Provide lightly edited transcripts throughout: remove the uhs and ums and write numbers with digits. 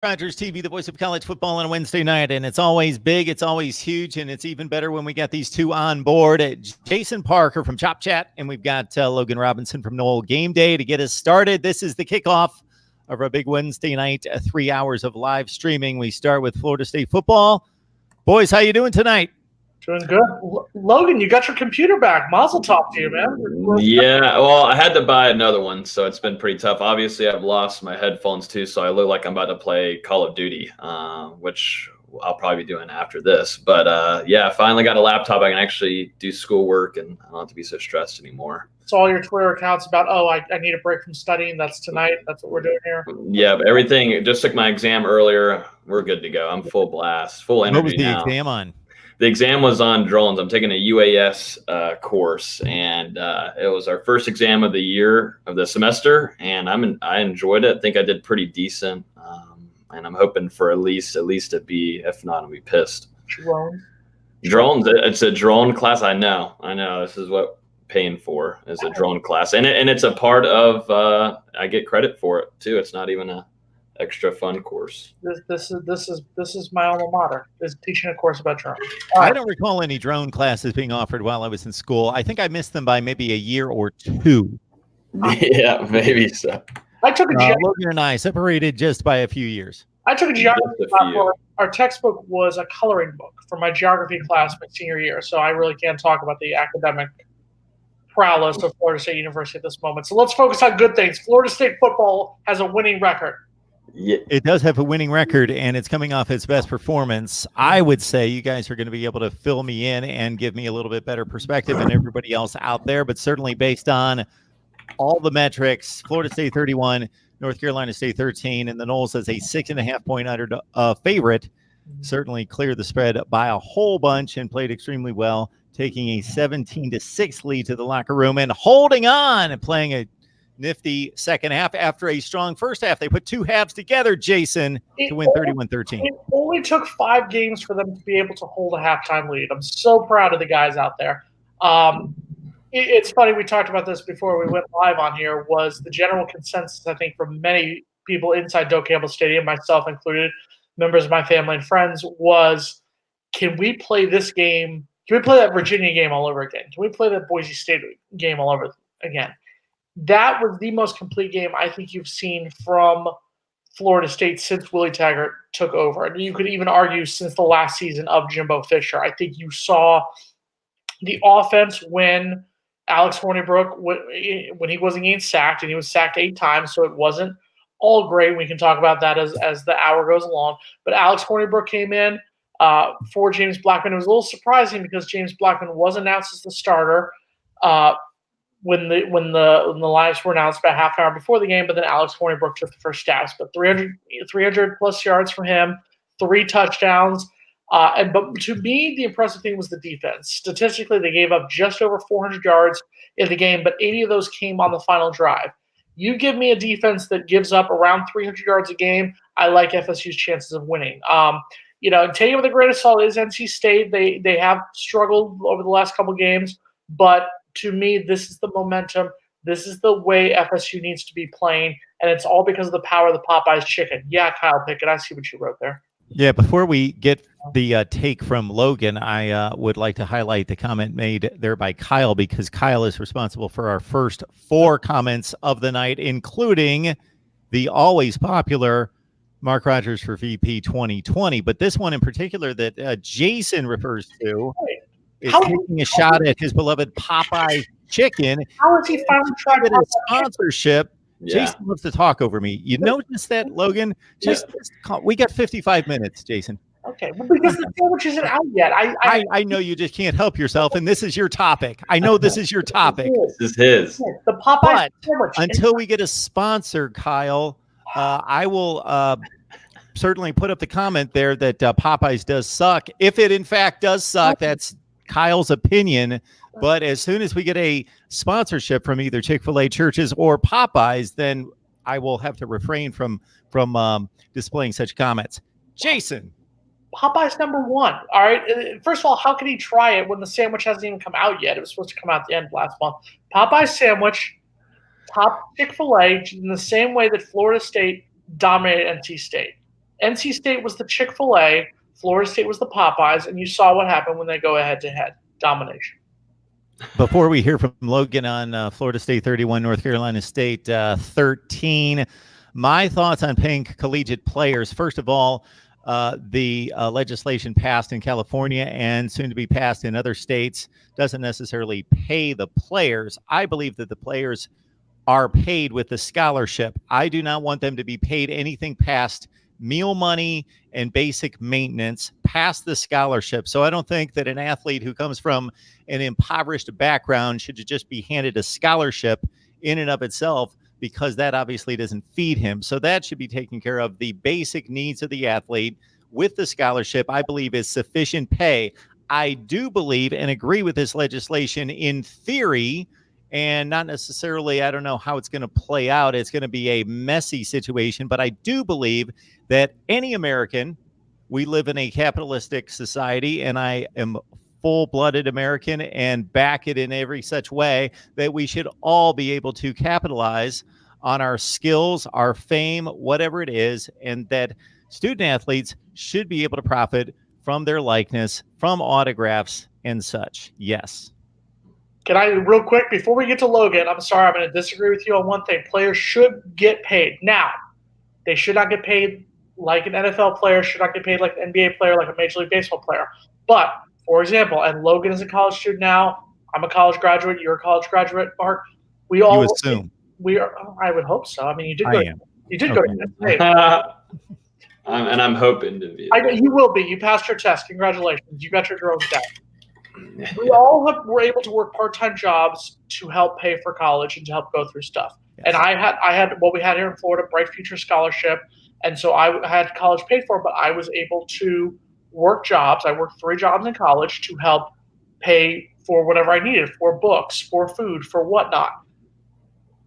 Rogers TV, the voice of college football on a Wednesday night, and it's always big, it's always huge, and it's even better when we got these two on board. Jason Parker from Chop Chat, and we've got Logan Robinson from Noel Game Day to get us started. This is the kickoff of our big Wednesday night, 3 hours of live streaming. We start with Florida State football. Boys, how you doing tonight? Doing good. Logan, you got your computer back. Mazel tov to you, man. Yeah, well, I had to buy another one, so it's been pretty tough. Obviously, I've lost my headphones too, so I look like I'm about to play Call of Duty, which I'll probably be doing after this. But yeah, I finally got a laptop. I can actually do schoolwork, and I don't have to be so stressed anymore. So all your Twitter accounts about, I need a break from studying. That's tonight. That's what we're doing here. Yeah, but everything. Just took my exam earlier. We're good to go. I'm full blast, full energy now. What was the exam on? The exam was on drones. I'm taking a UAS course, and it was our first exam of the year, of the semester, and I enjoyed it. I think I did pretty decent, and I'm hoping for at least a B. If not, I'll be pissed. Drones. It's a drone class. I know. This is what I'm paying for, is a drone class, and it's a part of. I get credit for it too. It's not even a extra fun course. This is my alma mater, is teaching a course about drones. I don't recall any drone classes being offered while I was in school. I think I missed them by maybe a year or two. Yeah, maybe so. I took a geography. Logan and I separated just by a few years. I took a geography class where our textbook was a coloring book for my geography class my senior year, so I really can't talk about the academic prowess of Florida State University at this moment. So let's focus on good things. Florida State football has a winning record. Yeah. It does have a winning record, and it's coming off its best performance. I would say you guys are going to be able to fill me in and give me a little bit better perspective than everybody else out there, but certainly based on all the metrics, Florida State 31, North Carolina State 13, and the Noles as a 6.5-point under favorite, certainly cleared the spread by a whole bunch and played extremely well, taking a 17-6 lead to the locker room and holding on and playing a nifty second half after a strong first half. They put two halves together, Jason, to win 31-13. It only took 5 games for them to be able to hold a halftime lead. I'm so proud of the guys out there. It's funny, we talked about this before we went live on here, was the general consensus, I think, from many people inside Doak Campbell Stadium, myself included, members of my family and friends, was, can we play this game? Can we play that Virginia game all over again? Can we play that Boise State game all over again? That was the most complete game I think you've seen from Florida State since Willie Taggart took over. And you could even argue since the last season of Jimbo Fisher. I think you saw the offense when Alex Hornibrook, when he wasn't getting sacked, and he was sacked 8 times, so it wasn't all great. We can talk about that as the hour goes along. But Alex Hornibrook came in for James Blackman. It was a little surprising because James Blackman was announced as the starter when the lineups were announced about half an hour before the game, but then Alex Hornibrook took the first stabs. But 300 plus yards from him, 3 touchdowns. But to me, the impressive thing was the defense. Statistically, they gave up just over 400 yards in the game, but 80 of those came on the final drive. You give me a defense that gives up around 300 yards a game, I like FSU's chances of winning. Taking with a grain of salt is NC State. They have struggled over the last couple games, but to me, this is the momentum. This is the way FSU needs to be playing, and it's all because of the power of the Popeyes chicken. Yeah, Kyle Pickett, I see what you wrote there. Yeah, before we get the take from Logan, I would like to highlight the comment made there by Kyle, because Kyle is responsible for our first 4 comments of the night, including the always popular Mark Rogers for VP 2020. But this one in particular that Jason refers to is taking a shot at his beloved Popeye chicken. How is he finally trying to get a sponsorship? Yeah. Jason loves to talk over me. You notice that, Logan? Just we got 55 minutes, Jason. Okay, well, because the sandwich isn't out yet. I know you just can't help yourself, and this is your topic. I know this is your topic. This is his. The Popeye sandwich. Until we get a sponsor, Kyle, I will certainly put up the comment there that Popeyes does suck. If it in fact does suck, that's Kyle's opinion. But as soon as we get a sponsorship from either Chick-fil-A, Churches, or Popeyes, then I will have to refrain from displaying such comments. Jason. Popeye's number 1. All right. First of all, how can he try it when the sandwich hasn't even come out yet? It was supposed to come out at the end of last month. Popeye's sandwich, top Chick-fil-A, in the same way that Florida State dominated NC State. NC State was the Chick-fil-A, Florida State was the Popeyes, and you saw what happened when they go head-to-head. Domination. Before we hear from Logan on Florida State 31, North Carolina State 13, my thoughts on paying collegiate players. First of all, the legislation passed in California and soon to be passed in other states doesn't necessarily pay the players. I believe that the players are paid with the scholarship. I do not want them to be paid anything past meal money and basic maintenance past the scholarship. So I don't think that an athlete who comes from an impoverished background should just be handed a scholarship in and of itself, because that obviously doesn't feed him. So that should be taken care of. The basic needs of the athlete with the scholarship, I believe, is sufficient pay. I do believe and agree with this legislation in theory, and not necessarily, I don't know how it's going to play out. It's going to be a messy situation, but I do believe that any American, we live in a capitalistic society, and I am full-blooded American and back it in every such way, that we should all be able to capitalize on our skills, our fame, whatever it is, and that student athletes should be able to profit from their likeness, from autographs and such. Yes. Can I, real quick, before we get to Logan, I'm sorry, I'm going to disagree with you on one thing. Players should get paid. Now, they should not get paid like an NFL player, should not get paid like an NBA player, like a Major League Baseball player. But, for example, and Logan is a college student now, I'm a college graduate, you're a college graduate, Mark. We all You assume. We are. I would hope so. I mean, you did I go. am. You did go to Penn State. And I'm hoping to be. You will be. You passed your test. Congratulations. You got your drones down. We all were able to work part-time jobs to help pay for college and to help go through stuff. Yes. And I had what we had here in Florida, Bright Future Scholarship, and so I had college paid for, but I was able to work jobs. I worked 3 jobs in college to help pay for whatever I needed, for books, for food, for whatnot.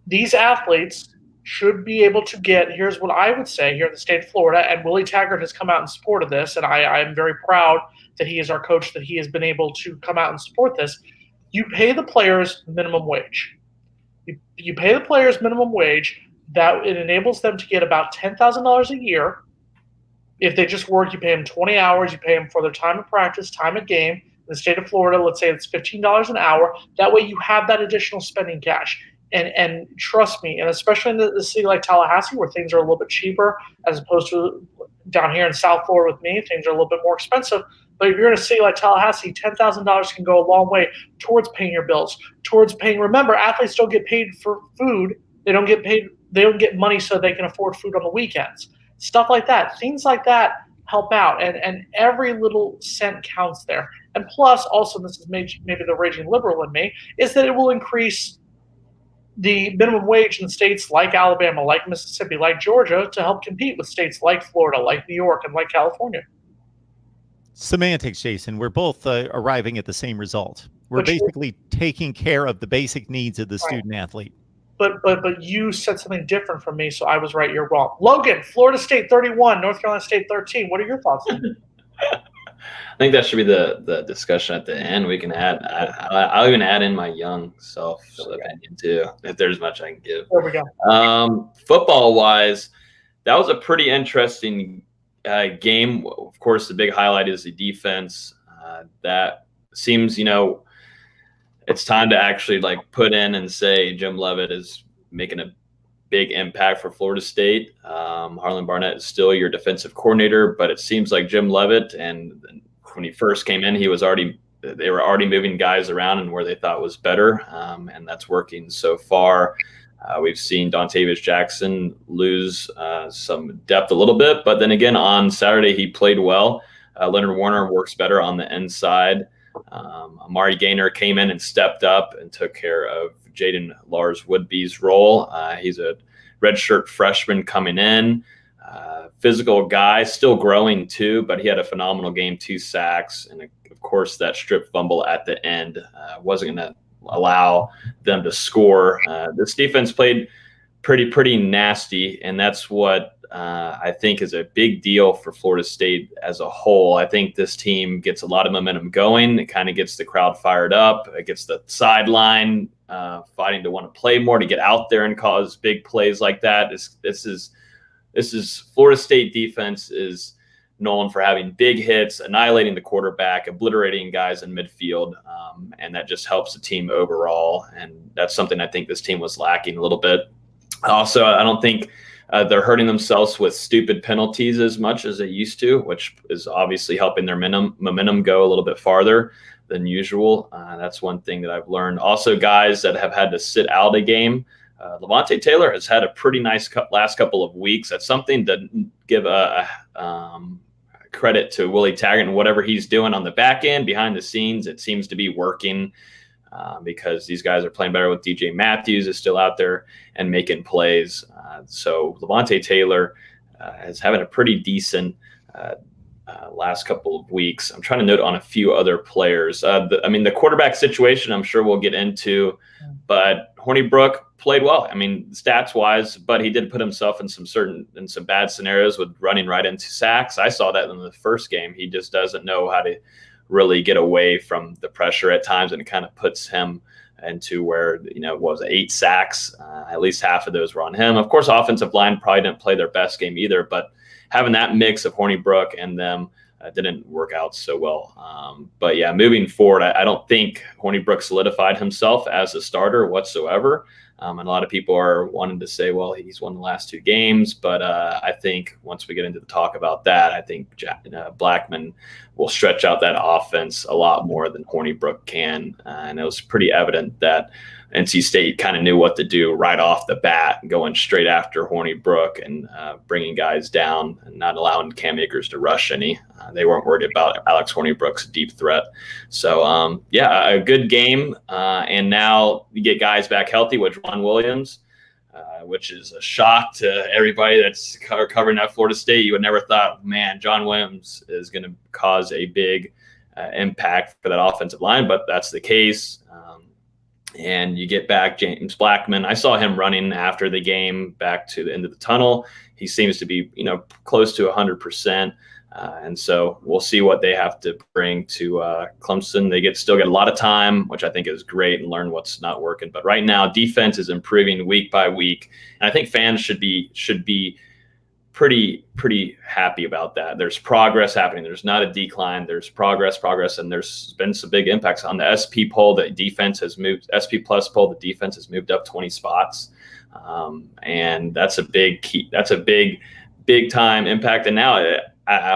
These athletes should be able to get, here's what I would say here in the state of Florida, and Willie Taggart has come out in support of this, and I am very proud that he is our coach, that he has been able to come out and support this. You pay the players minimum wage. You pay the players minimum wage, that it enables them to get about $10,000 a year. If they just work, you pay them 20 hours, you pay them for their time of practice, time of game. In the state of Florida, let's say it's $15 an hour. That way you have that additional spending cash. And trust me, and especially in the city like Tallahassee, where things are a little bit cheaper as opposed to down here in South Florida with me, things are a little bit more expensive. But if you're in a city like Tallahassee, $10,000 can go a long way towards paying your bills, towards paying. Remember, athletes don't get paid for food. They don't get paid. They don't get money so they can afford food on the weekends. Stuff like that. Things like that help out, and every little cent counts there. And plus, also, this is maybe the raging liberal in me, is that it will increase the minimum wage in states like Alabama, like Mississippi, like Georgia, to help compete with states like Florida, like New York, and like California. Semantics, Jason. We're both arriving at the same result. We're basically taking care of the basic needs of the student athlete. But you said something different from me, so I was right, you're wrong. Logan, Florida State 31, North Carolina State 13. What are your thoughts on that? I think that should be the discussion at the end. We can add. I'll even add in my young self opinion too, if there's much I can give. There we go. Football wise, that was a pretty interesting game. Of course, the big highlight is the defense. That seems, it's time to actually put in and say Jim Leavitt is making a big impact for Florida State. Harlan Barnett is still your defensive coordinator, but it seems like Jim Leavitt, and when he first came in, they were already moving guys around and where they thought was better, and that's working so far. We've seen Dontavius Jackson lose some depth a little bit, but then again on Saturday he played well. Leonard Warner works better on the inside. Amari Gaynor came in and stepped up and took care of Jaden Lars Woodby's role. He's a redshirt freshman coming in. Physical guy, still growing too, but he had a phenomenal game, 2 sacks, and of course that strip fumble at the end wasn't going to allow them to score. This defense played pretty nasty, and that's what I think is a big deal for Florida State as a whole. I think this team gets a lot of momentum going. It kind of gets the crowd fired up. It gets the sideline fighting to want to play more, to get out there and cause big plays like that. This is Florida State defense is known for having big hits, annihilating the quarterback, obliterating guys in midfield, and that just helps the team overall. And that's something I think this team was lacking a little bit. Also, I don't think they're hurting themselves with stupid penalties as much as they used to, which is obviously helping their momentum go a little bit farther than usual. That's one thing that I've learned. Also, guys that have had to sit out a game, Levante Taylor has had a pretty nice last couple of weeks. That's something to give credit to Willie Taggart and whatever he's doing on the back end, behind the scenes. It seems to be working because these guys are playing better with DJ Matthews is still out there and making plays. So Levante Taylor is having a pretty decent last couple of weeks. I'm trying to note on a few other players. The quarterback situation, I'm sure we'll get into, but Hornibrook played well. Stats wise, but he did put himself in some bad scenarios with running right into sacks. I saw that in the first game. He just doesn't know how to really get away from the pressure at times, and it kind of puts him into where, 8 sacks, at least half of those were on him. Of course, offensive line probably didn't play their best game either, but having that mix of Hornibrook and them didn't work out so well. But yeah, moving forward, I don't think Hornibrook solidified himself as a starter whatsoever. And a lot of people are wanting to say, well, he's won the last 2 games. But I think once we get into the talk about that, I think Blackman will stretch out that offense a lot more than Hornibrook can. And it was pretty evident that NC State kind of knew what to do right off the bat, going straight after Hornibrook and bringing guys down and not allowing Cam Akers to rush any. They weren't worried about Alex Hornibrook's deep threat. So, a good game. And now you get guys back healthy with Ron Williams, which is a shock to everybody that's covering that Florida State. You would never thought, man, John Williams is going to cause a big impact for that offensive line, but that's the case. And you get back James Blackman. I saw him running after the game back to the end of the tunnel. He seems to be, close to 100%. And so we'll see what they have to bring to Clemson. They still get a lot of time, which I think is great, and learn what's not working. But right now, defense is improving week by week, and I think fans should be pretty happy about that. There's progress happening. There's not a decline. There's progress, and there's been some big impacts on the SP poll. The defense has moved. SP Plus poll, the defense has moved up 20 spots, and that's a big key. That's a big time impact. And now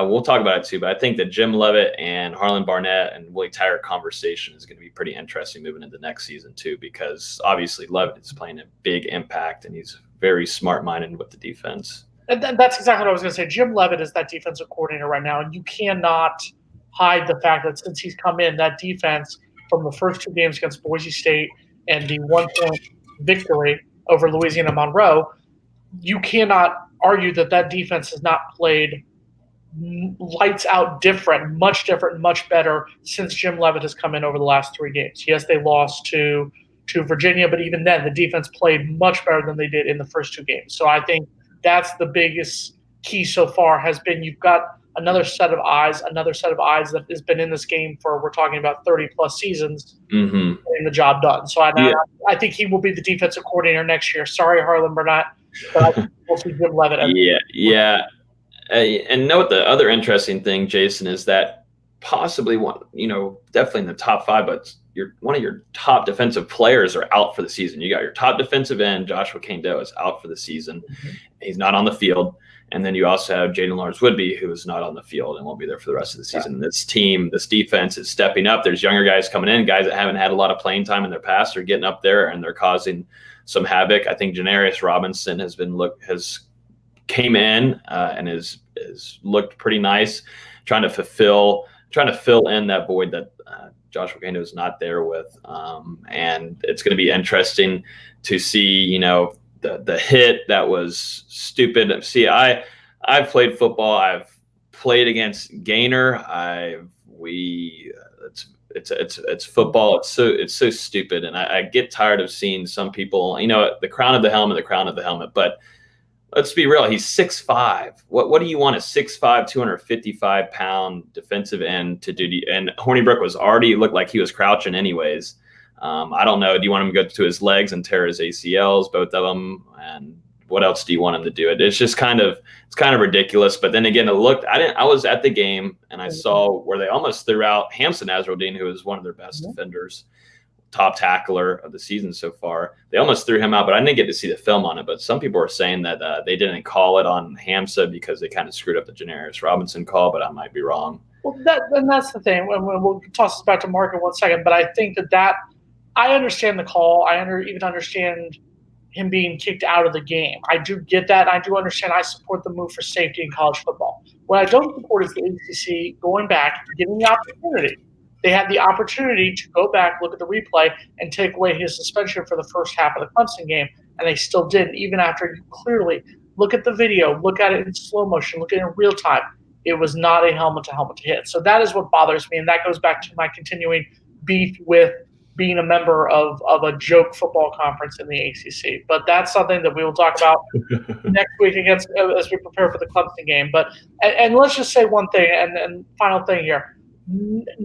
we'll talk about it too. But I think the Jim Leavitt and Harlan Barnett and Willie Taggart conversation is going to be pretty interesting moving into next season too, because obviously Leavitt is playing a big impact, and he's very smart-minded with the defense. And that's exactly what I was going to say. Jim Leavitt is that defensive coordinator right now, and you cannot hide the fact that since he's come in, that defense from the first 2 games against Boise State and the 1-point victory over Louisiana Monroe, you cannot argue that defense has not played lights out much different, much better since Jim Leavitt has come in over the last 3 games. Yes, they lost to Virginia, but even then, the defense played much better than they did in the first 2 games. So I think that's the biggest key so far, has been you've got another set of eyes that has been in this game for, we're talking about 30-plus seasons, getting the job done. So I think he will be the defensive coordinator next year. Sorry, Harlan Burnett, but I think we'll see Jim Leavitt. Yeah. And note the other interesting thing, Jason, is that possibly definitely in the top 5, but one of your top defensive players are out for the season. You got your top defensive end, Joshua Kane-Doe, is out for the season. He's not on the field. And then you also have Jaden Lawrence-Woodby, who is not on the field and won't be there for the rest of the season. Yeah. This defense is stepping up. There's younger guys coming in, guys that haven't had a lot of playing time in their past are getting up there, and they're causing some havoc. I think Janarius Robinson has came in and is looked pretty nice, trying to fill in that void that Joshua Kane is not there with. And it's going to be interesting to see, the hit that was stupid. See, I've played football. I've played against Gainer. It's football. It's so stupid. And I get tired of seeing some people, the crown of the helmet, but let's be real. He's 6'5". What do you want a 6'5", 255-pound defensive end to do? And Hornibrook looked like he was crouching anyways. I don't know. Do you want him to go to his legs and tear his ACLs, both of them? And what else do you want him to do? It's kind of ridiculous. But then again, I was at the game and I saw where they almost threw out Hamson Azraeldine, who is one of their best defenders, top tackler of the season so far. They almost threw him out, but I didn't get to see the film on it. But some people are saying that they didn't call it on Hamza because they kind of screwed up the Janaris Robinson call, but I might be wrong. Well, that's the thing. We'll toss this back to Mark in 1 second, but I think that I understand the call. I even understand him being kicked out of the game. I do get that. I do understand. I support the move for safety in college football. What I don't support is the ACC going back, getting the opportunity. They had the opportunity to go back, look at the replay, and take away his suspension for the first half of the Clemson game, and they still didn't, even after you clearly look at the video, look at it in slow motion, look at it in real time. It was not a helmet-to-helmet hit. So that is what bothers me, and that goes back to my continuing beef with being a member of a joke football conference in the ACC. But that's something that we will talk about next week as we prepare for the Clemson game. But and let's just say one thing, and final thing here.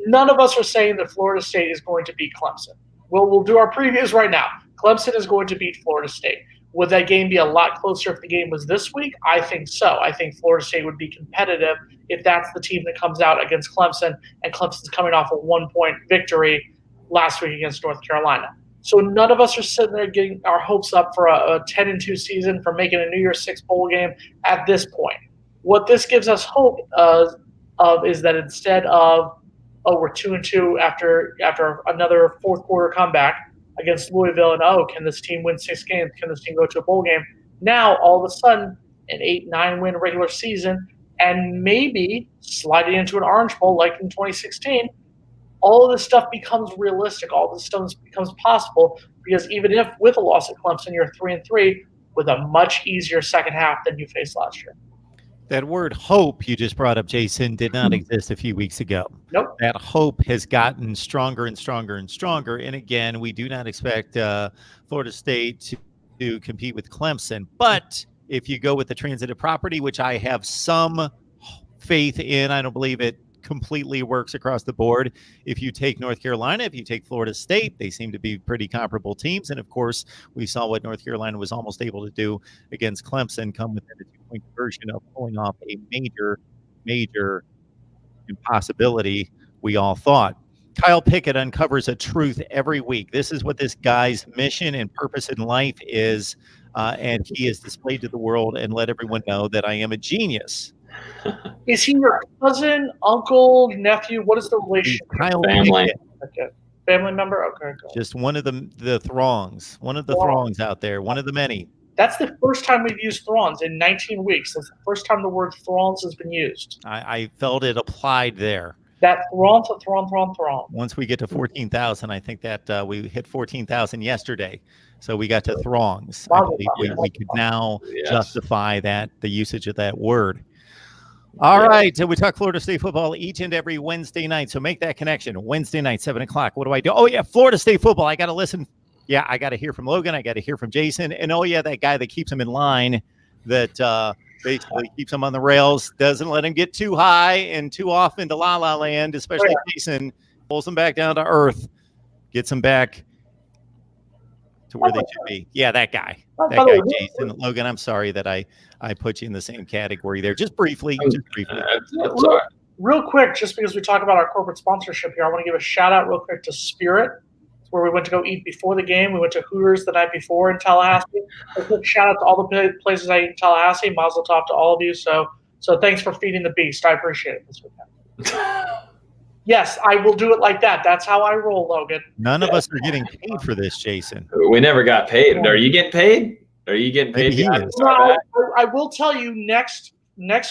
None of us are saying that Florida State is going to beat Clemson. We'll do our previews right now. Clemson is going to beat Florida State. Would that game be a lot closer if the game was this week? I think so. I think Florida State would be competitive if that's the team that comes out against Clemson, and Clemson's coming off a 1-point victory last week against North Carolina. So none of us are sitting there getting our hopes up for a 10-2 season, for making a New Year's Six bowl game at this point. What this gives us hope of is that instead of, we're 2-2 after another fourth quarter comeback against Louisville, and can this team win 6 games? Can this team go to a bowl game? Now, all of a sudden, an 8-9 win regular season, and maybe sliding into an Orange Bowl like in 2016, all of this stuff becomes realistic. All this stuff becomes possible, because even if with a loss at Clemson, you're 3-3 with a much easier second half than you faced last year. That word hope you just brought up, Jason, did not exist a few weeks ago. Nope. That hope has gotten stronger and stronger and stronger. And again, we do not expect Florida State to compete with Clemson. But if you go with the transitive property, which I have some faith in, I don't believe it completely works across the board. If you take North Carolina, if you take Florida State, they seem to be pretty comparable teams. And of course, we saw what North Carolina was almost able to do against Clemson, come within a 2-point conversion of pulling off a major impossibility, we all thought. Kyle Pickett uncovers a truth every week. This is what this guy's mission and purpose in life is. And he is displayed to the world and let everyone know that I am a genius. Is he your cousin, uncle, nephew? What is the relationship? Family. Okay. Family member? Okay. Cool. Just one of the throngs. One of the throngs out there. One of the many. That's the first time we've used throngs in 19 weeks. That's the first time the word throngs has been used. I felt it applied there. That thron. Once we get to 14,000, I think that we hit 14,000 yesterday. So we got to throngs. I believe we could now justify the usage of that word. All right. So we talk Florida State football each and every Wednesday night. So make that connection. Wednesday night, 7 o'clock. What do I do? Oh, yeah, Florida State football. I got to listen. Yeah, I got to hear from Logan. I got to hear from Jason. And, oh, yeah, that guy that keeps him in line, that basically keeps him on the rails, doesn't let him get too high and too off into la-la land, especially Jason. Pulls him back down to earth, gets him back to where they should be. Yeah, that guy. That guy, Jason. Logan, I'm sorry that I put you in the same category there. Just briefly. Real quick, just because we talk about our corporate sponsorship here, I want to give a shout out real quick to Spirit, where we went to go eat before the game. We went to Hooters the night before in Tallahassee. A quick shout out to all the places I eat in Tallahassee. Mazel tov to all of you. So thanks for feeding the beast. I appreciate it this weekend. Yes, I will do it like that. That's how I roll, Logan. None of us are getting paid for this, Jason. We never got paid. Are you getting paid? Are you getting paid? No, I will tell you next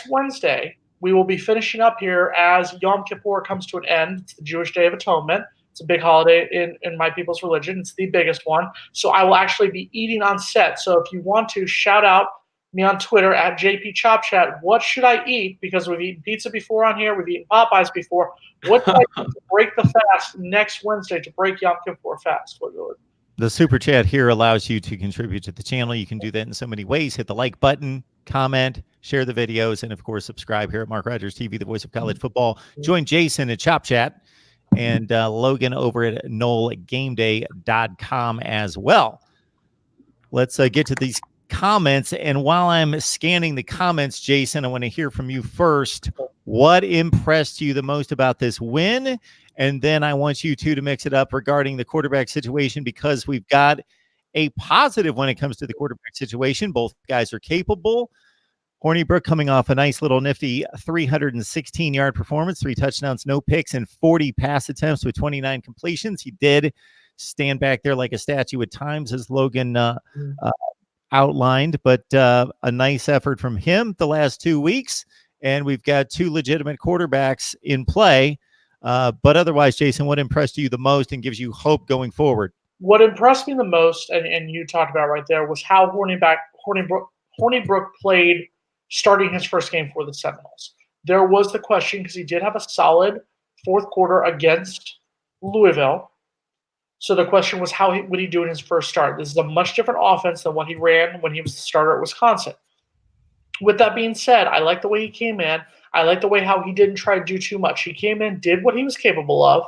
Wednesday, we will be finishing up here as Yom Kippur comes to an end. It's the Jewish Day of Atonement. It's a big holiday in my people's religion. It's the biggest one. So I will actually be eating on set. So if you want to, shout out me on Twitter at JP Chop Chat. What should I eat? Because we've eaten pizza before on here. We've eaten Popeyes before. What should I eat to break the fast next Wednesday, to break Yom Kippur fast? The super chat here allows you to contribute to the channel. You can do that in so many ways. Hit the like button, comment, share the videos, and of course, subscribe here at Mark Rogers TV, the voice of college football. Join Jason at Chop Chat and Logan over at NoleGameDay.com as well. Let's get to these comments. And while I'm scanning the comments, Jason, I want to hear from you first. What impressed you the most about this win? And then I want you two to mix it up regarding the quarterback situation, because we've got a positive when it comes to the quarterback situation. Both guys are capable. Hornibrook coming off a nice little nifty 316-yard performance, 3 touchdowns, no picks, and 40 pass attempts with 29 completions. He did stand back there like a statue at times, as Logan outlined, but a nice effort from him the last 2 weeks. And we've got 2 legitimate quarterbacks in play. But otherwise, Jason, what impressed you the most and gives you hope going forward? What impressed me the most, and you talked about right there, was how Hornibrook played starting his first game for the Seminoles. There was the question, because he did have a solid fourth quarter against Louisville. So the question was, how would he do in his first start? This is a much different offense than what he ran when he was the starter at Wisconsin. With that being said, I like the way he came in. I like the way how he didn't try to do too much. He came in, did what he was capable of,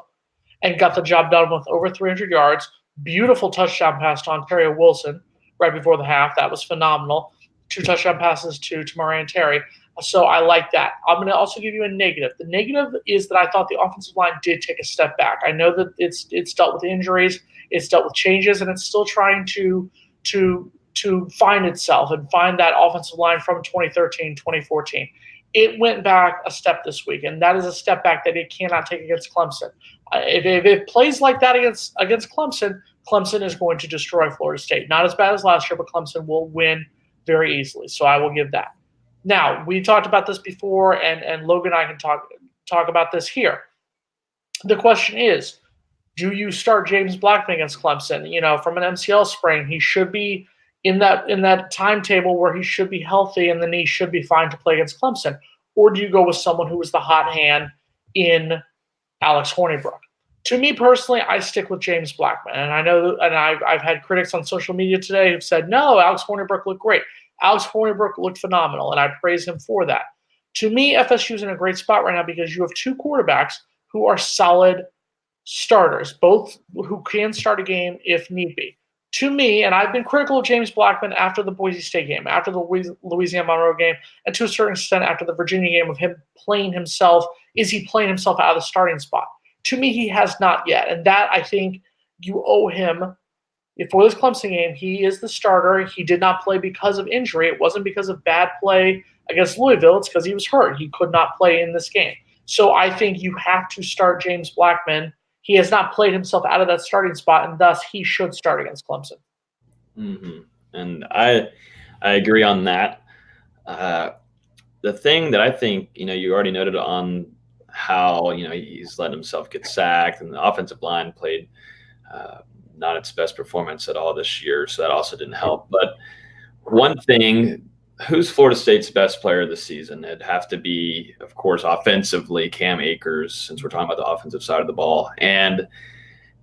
and got the job done with over 300 yards. Beautiful touchdown pass to Ontario Wilson right before the half. That was phenomenal. 2 touchdown passes to Moran Terry. So I like that. I'm going to also give you a negative. The negative is that I thought the offensive line did take a step back. I know that it's dealt with injuries, it's dealt with changes, and it's still trying to find itself and find that offensive line from 2013, 2014. It went back a step this week, and that is a step back that it cannot take against Clemson. If it plays like that against Clemson, Clemson is going to destroy Florida State. Not as bad as last year, but Clemson will win very easily. So I will give that. Now, we talked about this before, and Logan and I can talk about this here. The question is, do you start James Blackman against Clemson? From an MCL sprain, he should be in that timetable where he should be healthy, and then he should be fine to play against Clemson. Or do you go with someone who is the hot hand in Alex Hornibrook? To me personally, I stick with James Blackman, and I know, and I've had critics on social media today who've said, no, Alex Hornibrook looked great. Alex Hornibrook looked phenomenal, and I praise him for that. To me, FSU is in a great spot right now because you have 2 quarterbacks who are solid starters, both who can start a game if need be. To me, and I've been critical of James Blackman after the Boise State game, after the Louisiana Monroe game, and to a certain extent after the Virginia game, of him playing himself. Is he playing himself out of the starting spot? To me, he has not yet. And that, I think, you owe him. For this Clemson game, he is the starter. He did not play because of injury. It wasn't because of bad play against Louisville. It's because he was hurt. He could not play in this game. So I think you have to start James Blackman. He has not played himself out of that starting spot, and thus he should start against Clemson. Mm-hmm. And I agree on that. The thing that I think, you already noted on how, he's letting himself get sacked, and the offensive line played not its best performance at all this year, so that also didn't help. But one thing, who's Florida State's best player this season? It'd have to be, of course, offensively, Cam Akers, since we're talking about the offensive side of the ball. And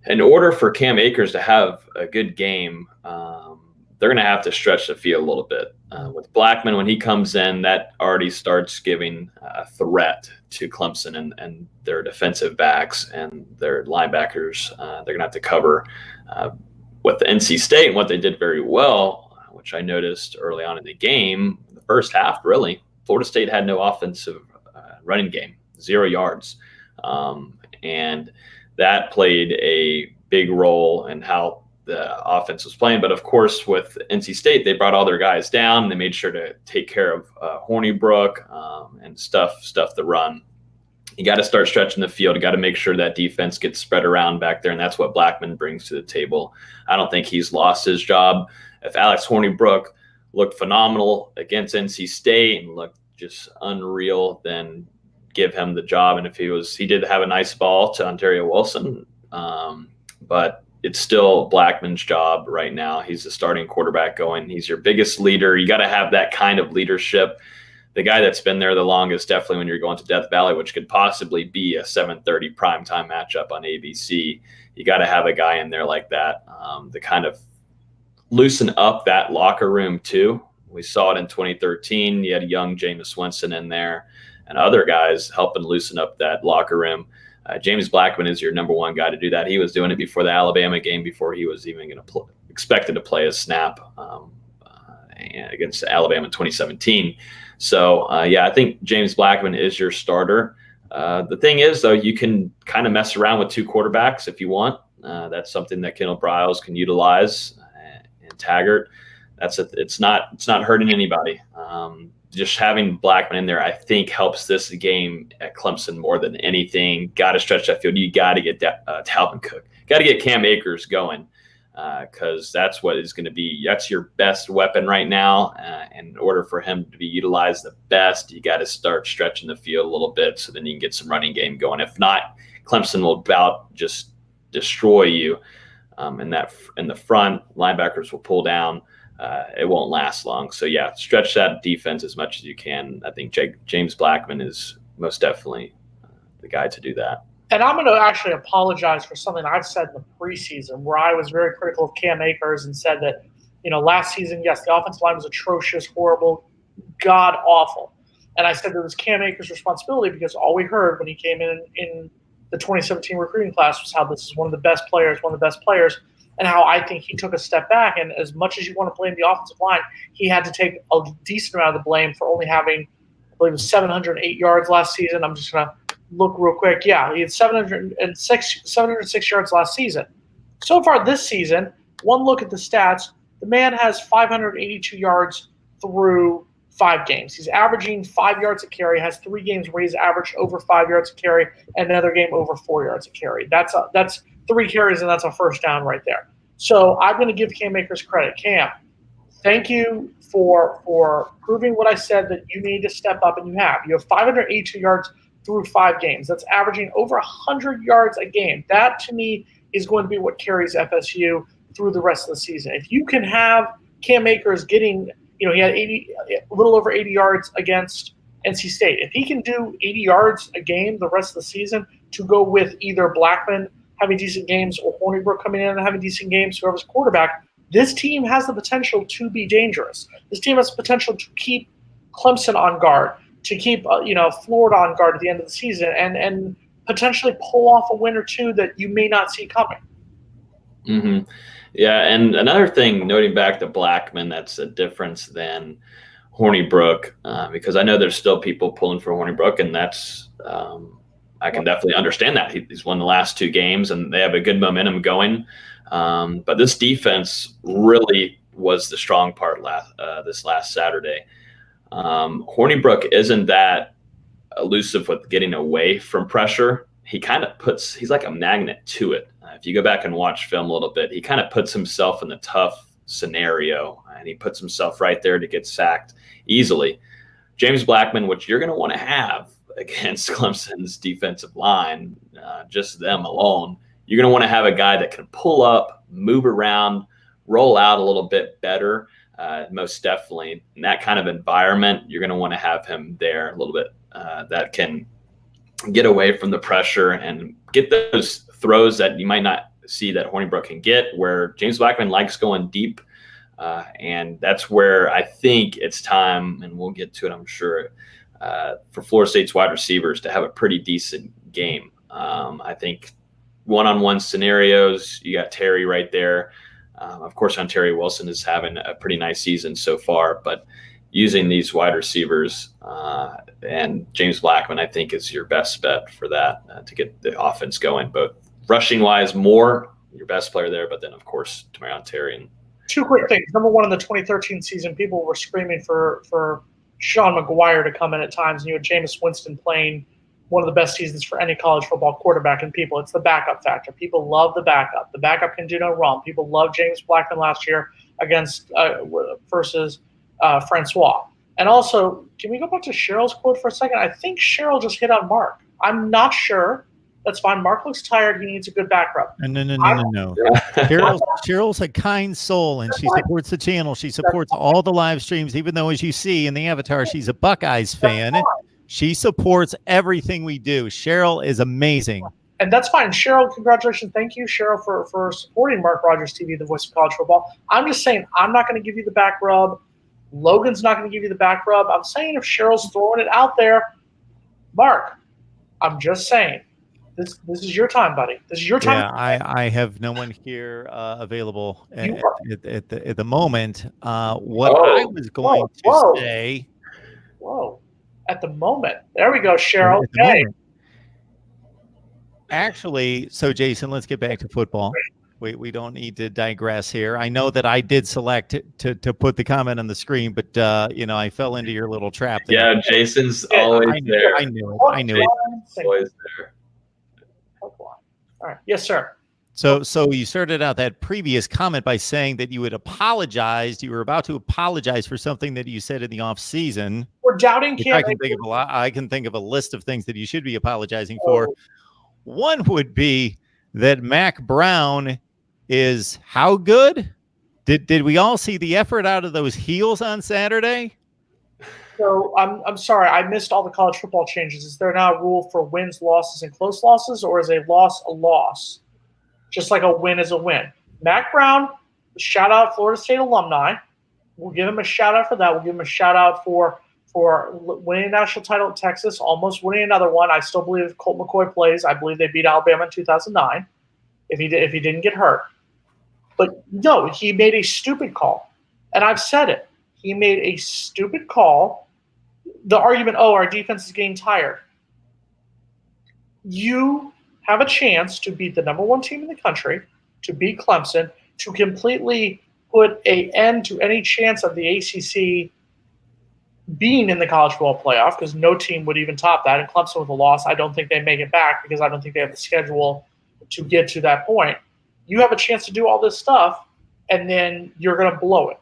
in order for Cam Akers to have a good game, they're going to have to stretch the field a little bit. With Blackman, when he comes in, that already starts giving a threat to Clemson and their defensive backs and their linebackers. They're going to have to cover with the NC State, and what they did very well, which I noticed early on in the game, the first half, really, Florida State had no offensive running game, 0 yards. And that played a big role in how the offense was playing. But of course, with NC State, they brought all their guys down. They made sure to take care of Hornibrook and stuff the run. You got to start stretching the field. You got to make sure that defense gets spread around back there, and that's what Blackman brings to the table. I don't think he's lost his job. If Alex Hornibrook looked phenomenal against NC State and looked just unreal, then give him the job. And if he did have a nice ball to Ontario Wilson, but it's still Blackman's job right now. He's the starting quarterback going. He's your biggest leader. You got to have that kind of leadership. The guy that's been there the longest, definitely when you're going to Death Valley, which could possibly be a 7:30 primetime matchup on ABC, you got to have a guy in there like that to kind of loosen up that locker room too. We saw it in 2013. You had a young Jameis Winston in there and other guys helping loosen up that locker room. James Blackman is your number one guy to do that. He was doing it before the Alabama game, before he was even expected to play a snap. against Alabama in 2017. So, I think James Blackman is your starter. The thing is, though, you can kind of mess around with two quarterbacks if you want. That's something that Kendall Briles can utilize, and Taggart. It's not hurting anybody. Just having Blackman in there, I think, helps this game at Clemson more than anything. Got to stretch that field. You got to get Dalvin Cook. Got to get Cam Akers going, because that's what is going to be. That's your best weapon right now. In order for him to be utilized the best, you got to start stretching the field a little bit, so then you can get some running game going. If not, Clemson will about just destroy you. In the front, linebackers will pull down. It won't last long. So, stretch that defense as much as you can. I think James Blackman is most definitely the guy to do that. And I'm going to actually apologize for something I've said in the preseason, where I was very critical of Cam Akers and said that, last season, yes, the offensive line was atrocious, horrible, god-awful. And I said that it was Cam Akers' responsibility, because all we heard when he came in the 2017 recruiting class was how this is one of the best players, and how I think he took a step back. And as much as you want to blame the offensive line, he had to take a decent amount of the blame for only having, I believe it was 708 yards last season. I'm just going to look real quick. Yeah, he had 706 yards last season. So far this season, one look at the stats, the man has 582 yards through 5 games. He's averaging 5 yards a carry, has 3 games where he's averaged over 5 yards a carry, and another game over 4 yards a carry. That's 3 carries, and that's a first down right there. So I'm going to give Cam Akers credit. Cam, thank you for proving what I said, that you need to step up, and you have. You have 582 yards through 5 games. That's averaging over 100 yards a game. That, to me, is going to be what carries FSU through the rest of the season. If you can have Cam Akers getting, he had a little over 80 yards against NC State. If he can do 80 yards a game the rest of the season, to go with either Blackman having decent games or Hornibrook coming in and having decent games, whoever's quarterback, this team has the potential to be dangerous. This team has the potential to keep Clemson on guard, to keep Florida on guard at the end of the season, and potentially pull off a win or two that you may not see coming. Mm-hmm. Yeah, and another thing, noting back to Blackman, that's a difference than Hornibrook, because I know there's still people pulling for Hornibrook, and that's I can definitely understand that. He's won the last 2 games, and they have a good momentum going. But this defense really was the strong part this last Saturday. Hornibrook isn't that elusive with getting away from pressure. He's like a magnet to it. If you go back and watch film a little bit, he kind of puts himself in a tough scenario, and he puts himself right there to get sacked easily. James Blackman, which you're going to want to have against Clemson's defensive line, just them alone, you're going to want to have a guy that can pull up, move around, roll out a little bit better. Most definitely in that kind of environment, you're going to want to have him there a little bit, that can get away from the pressure and get those throws that you might not see that Hornibrook can get, where James Blackman likes going deep. And that's where I think it's time, and we'll get to it, I'm sure, for Florida State's wide receivers to have a pretty decent game. I think one-on-one scenarios, you got Terry right there. Of course, Terry Wilson is having a pretty nice season so far, but using these wide receivers and James Blackman, I think, is your best bet for that, to get the offense going, both rushing-wise, more your best player there, but then, of course, Tamarion Terry. And 2 quick things. Number one, in the 2013 season, people were screaming for Sean McGuire to come in at times, and you had Jameis Winston playing one of the best seasons for any college football quarterback. And people, it's the backup factor. People love the backup. The backup can do no wrong. People loved James Blackman last year versus Francois. And also, can we go back to Cheryl's quote for a second? I think Cheryl just hit on Mark. I'm not sure. That's fine. Mark looks tired. He needs a good back rub. No. Cheryl's a kind soul, and she supports the channel. She supports all the live streams, even though, as you see in the avatar, she's a Buckeyes fan. She supports everything we do. Cheryl is amazing. And that's fine. Cheryl, congratulations. Thank you, Cheryl, for supporting Mark Rogers TV, the voice of college football. I'm just saying, I'm not going to give you the back rub. Logan's not going to give you the back rub. I'm saying, if Cheryl's throwing it out there, Mark, I'm just saying, This is your time, buddy. This is your time. Yeah, I have no one here available You at the moment. What I was going to say. Whoa. At the moment. There we go, Cheryl. At the moment. Actually, so Jason, let's get back to football. We don't need to digress here. I know that I did select to put the comment on the screen, but I fell into your little trap there. Yeah, Jason's always there. I knew it. Always there. All right. Yes, sir. So you started out that previous comment by saying that you had apologized. You were about to apologize for something that you said in the off season. We're doubting Cam. I can think of a list of things that you should be apologizing for. One would be that Mac Brown is how good? Did we all see the effort out of those heels on Saturday? So I'm sorry, I missed all the college football changes. Is there now a rule for wins, losses, and close losses, or is a loss? Just like a win is a win. Mac Brown, shout out Florida State alumni. We'll give him a shout out for that. We'll give him a shout out for winning a national title at Texas, almost winning another one. I still believe if Colt McCoy plays, I believe they beat Alabama in 2009 if he didn't get hurt. But no, he made a stupid call. And I've said it. He made a stupid call. The argument, our defense is getting tired. You have a chance to beat the number one team in the country, to beat Clemson, to completely put an end to any chance of the ACC being in the college football playoff, because no team would even top that. And Clemson with a loss, I don't think they make it back because I don't think they have the schedule to get to that point. You have a chance to do all this stuff, and then you're going to blow it.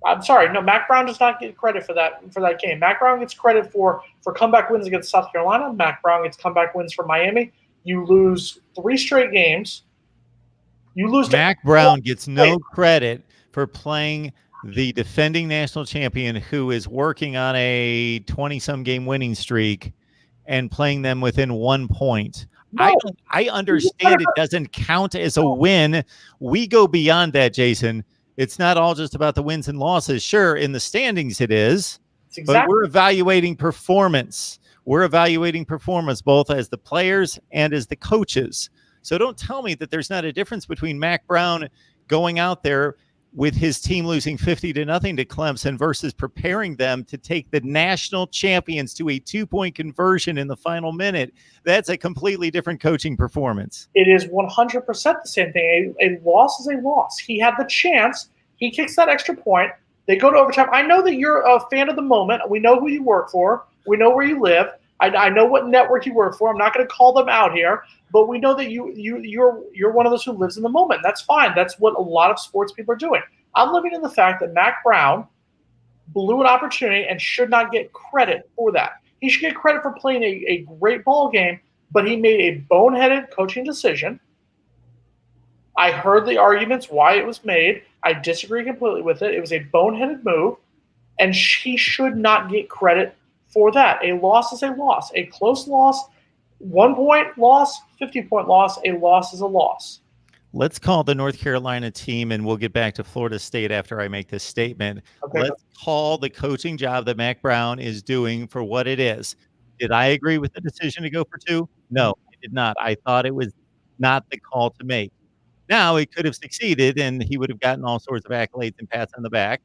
I'm sorry. No, Mac Brown does not get credit for that game. Mac Brown gets credit for comeback wins against South Carolina. Mac Brown gets comeback wins for Miami. You lose 3 straight games. Mac Brown gets no credit for playing the defending national champion who is working on a 20-some game winning streak and playing them within 1 point. No. I understand it doesn't count as a win. We go beyond that, Jason. It's not all just about the wins and losses. Sure, in the standings it is, but we're evaluating performance. We're evaluating performance both as the players and as the coaches. So don't tell me that there's not a difference between Mac Brown going out there with his team losing 50-0 to Clemson versus preparing them to take the national champions to a 2-point conversion in the final minute. That's a completely different coaching performance. It is 100% the same thing. A loss is a loss. He had the chance. He kicks that extra point. They go to overtime. I know that you're a fan of the moment. We know who you work for. We know where you live. I know what network you work for. I'm not going to call them out here, but we know that you're one of those who lives in the moment. That's fine. That's what a lot of sports people are doing. I'm living in the fact that Mac Brown blew an opportunity and should not get credit for that. He should get credit for playing a great ball game, but he made a boneheaded coaching decision. I heard the arguments why it was made. I disagree completely with it. It was a boneheaded move, and he should not get credit for that. A loss is a loss. A close loss, 1-point loss, 50-point loss. A loss is a loss. Let's call the North Carolina team, and we'll get back to Florida State after I make this statement. Okay. Let's call the coaching job that Mac Brown is doing for what it is. Did I agree with the decision to go for 2? No, I did not. I thought it was not the call to make. Now, it could have succeeded, and he would have gotten all sorts of accolades and pats on the back.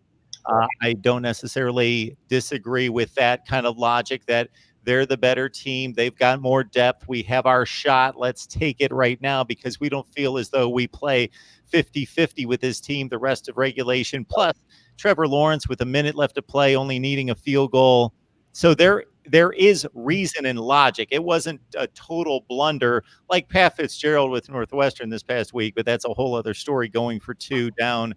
I don't necessarily disagree with that kind of logic that they're the better team. They've got more depth. We have our shot. Let's take it right now because we don't feel as though we play 50-50 with this team the rest of regulation. Plus, Trevor Lawrence with a minute left to play, only needing a field goal. So there is reason and logic. It wasn't a total blunder like Pat Fitzgerald with Northwestern this past week, but that's a whole other story, going for 2 down,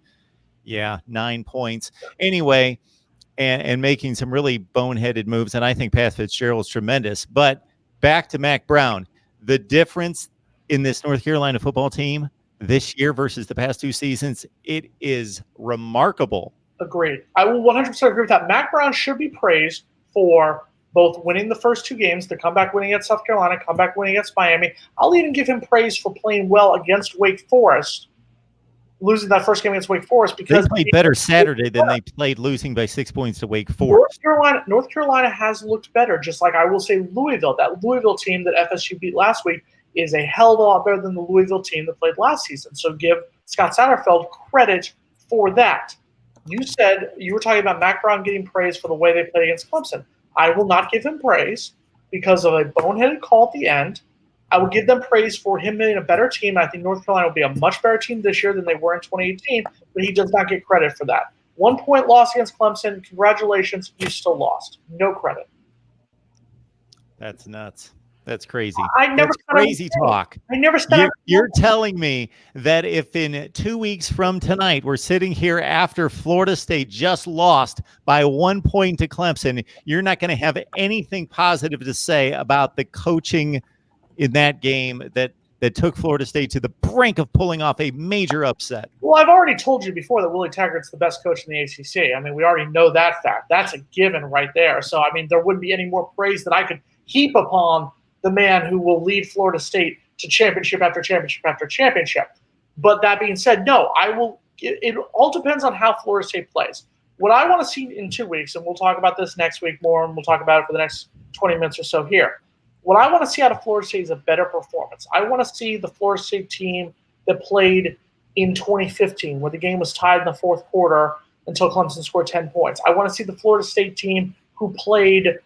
9 points. Anyway, and making some really boneheaded moves, and I think Pat Fitzgerald's tremendous. But back to Mac Brown, the difference in this North Carolina football team this year versus the past 2 seasons, it is remarkable. Agreed. I will 100% agree with that. Mac Brown should be praised for both winning the first 2 games, the comeback winning against South Carolina, comeback winning against Miami. I'll even give him praise for playing well against Wake Forest losing that first game against Wake Forest They because played better Saturday than they played losing by 6 points to Wake Forest. North Carolina has looked better, just like I will say Louisville. That Louisville team that FSU beat last week is a hell of a lot better than the Louisville team that played last season. So give Scott Satterfield credit for that. You said you were talking about Mac Brown getting praise for the way they played against Clemson. I will not give him praise because of a boneheaded call at the end. I will give them praise for him being a better team. I think North Carolina will be a much better team this year than they were in 2018, but he does not get credit for that. 1 point loss against Clemson. Congratulations, you still lost. No credit. That's nuts. That's crazy. That's crazy talk. I never said you're telling me that if in 2 weeks from tonight we're sitting here after Florida State just lost by 1 point to Clemson, you're not going to have anything positive to say about the coaching in that game that took Florida State to the brink of pulling off a major upset? Well, I've already told you before that Willie Taggart's the best coach in the ACC. I mean, we already know that fact. That's a given right there. So, I mean, there wouldn't be any more praise that I could heap upon the man who will lead Florida State to championship after championship after championship. But that being said, no, I will. It all depends on how Florida State plays. What I want to see in 2 weeks, and we'll talk about this next week more, and we'll talk about it for the next 20 minutes or so here. What I want to see out of Florida State is a better performance. I want to see the Florida State team that played in 2015, where the game was tied in the fourth quarter until Clemson scored 10 points. I want to see the Florida State team who played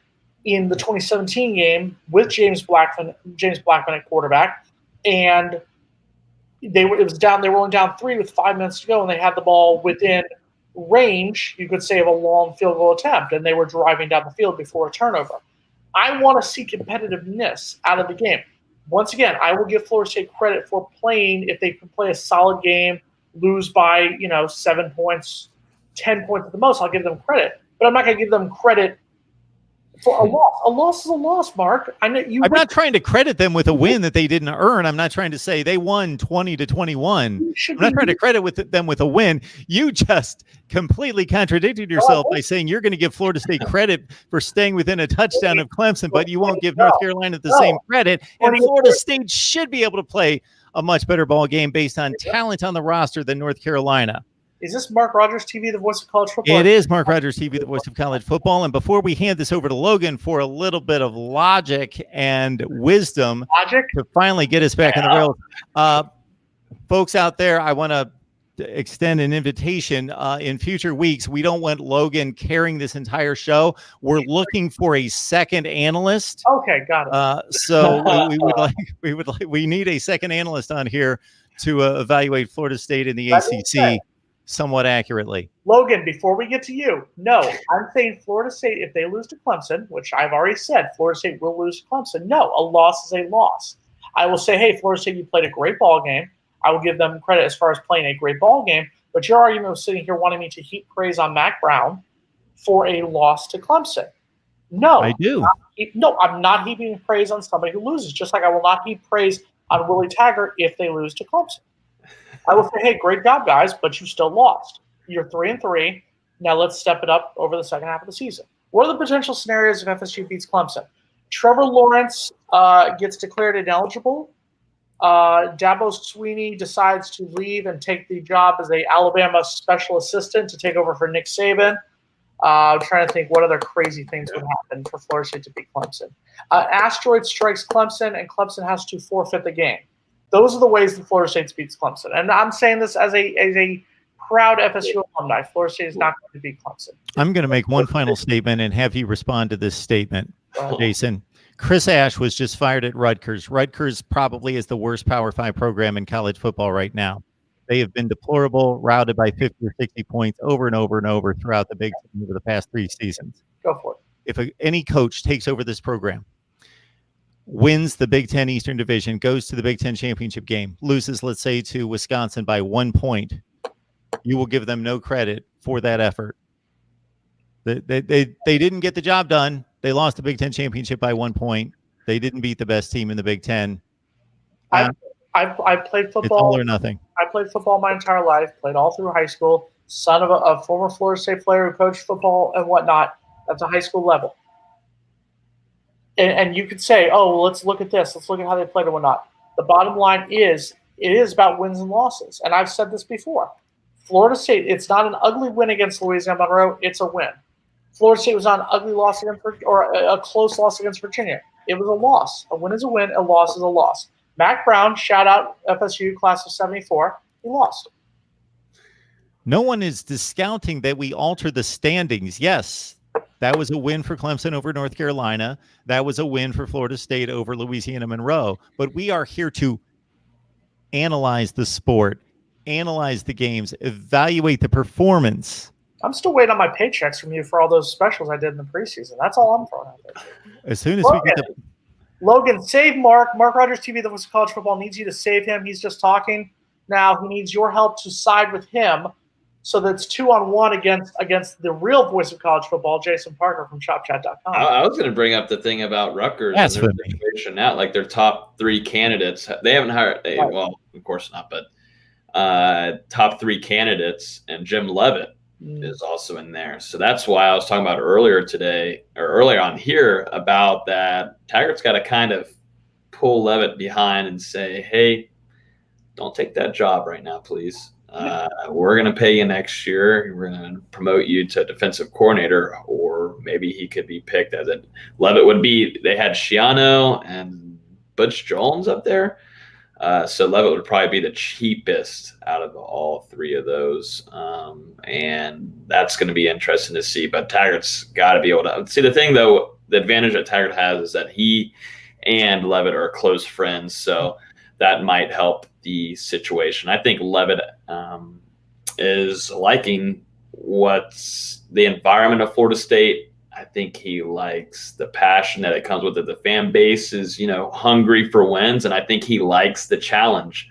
in the 2017 game with James Blackman at quarterback, and they were only down 3 with 5 minutes to go, and they had the ball within range, you could say, of a long field goal attempt, and they were driving down the field before a turnover. I want to see competitiveness out of the game. Once again, I will give Florida State credit for playing. If they can play a solid game, lose by 7 points, 10 points at the most, I'll give them credit. But I'm not going to give them credit for a loss. A loss is a loss, Mark. I know you. I'm not trying to credit them with a win that they didn't earn. I'm not trying to say they won 20-21. I'm not trying to credit them with a win. You just completely contradicted yourself by saying you're going to give Florida State credit for staying within a touchdown of Clemson, but you won't give North Carolina the same credit. And Florida State should be able to play a much better ball game based on talent on the roster than North Carolina. Is this Mark Rogers TV, the voice of college football? It is Mark Rogers TV, the voice of college football. And before we hand this over to Logan for a little bit of logic and wisdom to finally get us back on the rails, folks out there, I want to extend an invitation. In future weeks, we don't want Logan carrying this entire show. We're looking for a second analyst. Okay, got it. So we need a second analyst on here to evaluate Florida State in the ACC. Somewhat accurately. Logan, before we get to you, no, I'm saying Florida State, if they lose to Clemson, which I've already said, Florida State will lose to Clemson. No, a loss is a loss. I will say, hey, Florida State, you played a great ball game. I will give them credit as far as playing a great ball game, but your argument was sitting here wanting me to heap praise on Mac Brown for a loss to Clemson. No. I do. I'm not heaping praise on somebody who loses, just like I will not heap praise on Willie Taggart if they lose to Clemson. I will say, hey, great job, guys, but you still lost. You're 3-3. Now let's step it up over the second half of the season. What are the potential scenarios if FSU beats Clemson? Trevor Lawrence gets declared ineligible. Dabo Swinney decides to leave and take the job as an Alabama special assistant to take over for Nick Saban. I'm trying to think what other crazy things would happen for Florida State to beat Clemson. Asteroid strikes Clemson, and Clemson has to forfeit the game. Those are the ways that Florida State beats Clemson. And I'm saying this as a proud FSU alumni. Florida State is not going to beat Clemson. I'm going to make one final statement and have you respond to this statement, Jason. Chris Ash was just fired at Rutgers. Rutgers probably is the worst Power 5 program in college football right now. They have been deplorable, routed by 50 or 60 points over and over and over throughout the Big Ten over the past 3 seasons. Go for it. If any coach takes over this program, wins the Big Ten Eastern Division, goes to the Big Ten championship game, loses, let's say, to Wisconsin by 1 point, you will give them no credit for that effort. They didn't get the job done. They lost the Big Ten championship by 1 point. They didn't beat the best team in the Big Ten. I've played football. It's all or nothing. I played football my entire life, played all through high school, son of a former Florida State player who coached football and whatnot at the high school level. And you could say, oh, well, let's look at this. Let's look at how they played and whatnot. The bottom line is it is about wins and losses. And I've said this before. Florida State, it's not an ugly win against Louisiana Monroe. It's a win. Florida State was not an ugly loss against, or a close loss against Virginia. It was a loss. A win is a win. A loss is a loss. Mac Brown, shout out FSU, class of 74. He lost. No one is discounting that we alter the standings. Yes, that was a win for Clemson over North Carolina. That was a win for Florida State over Louisiana Monroe. But we are here to analyze the sport, analyze the games, evaluate the performance. I'm still waiting on my paychecks from you for all those specials I did in the preseason. That's all I'm throwing out there. As soon as Logan, we get the Logan, save Mark. Mark Rogers TV, the Voice of College Football, needs you to save him. He's just talking. Now he needs your help to side with him so that it's 2-on-1 against the real Voice of College Football, Jason Parker from ShopChat.com. I was going to bring up the thing about Rutgers and their situation now, like their top 3 candidates. They haven't hired, well, of course not, but top 3 candidates, and Jim Leavitt is also in there. So that's why I was talking about earlier on here about that Taggart's got to kind of pull Leavitt behind and say, hey, don't take that job right now, please. We're going to pay you next year. We're going to promote you to defensive coordinator, or maybe he could be picked as a Leavitt would be. They had Schiano and Butch Jones up there. So Leavitt would probably be the cheapest out of all 3 of those. And that's going to be interesting to see. But Taggart's got to be able to see. The thing, though, the advantage that Taggart has is that he and Leavitt are close friends. So that might help the situation. I think Leavitt is liking what's the environment of Florida State. I think he likes the passion that it comes with it. The fan base is, hungry for wins, and I think he likes the challenge.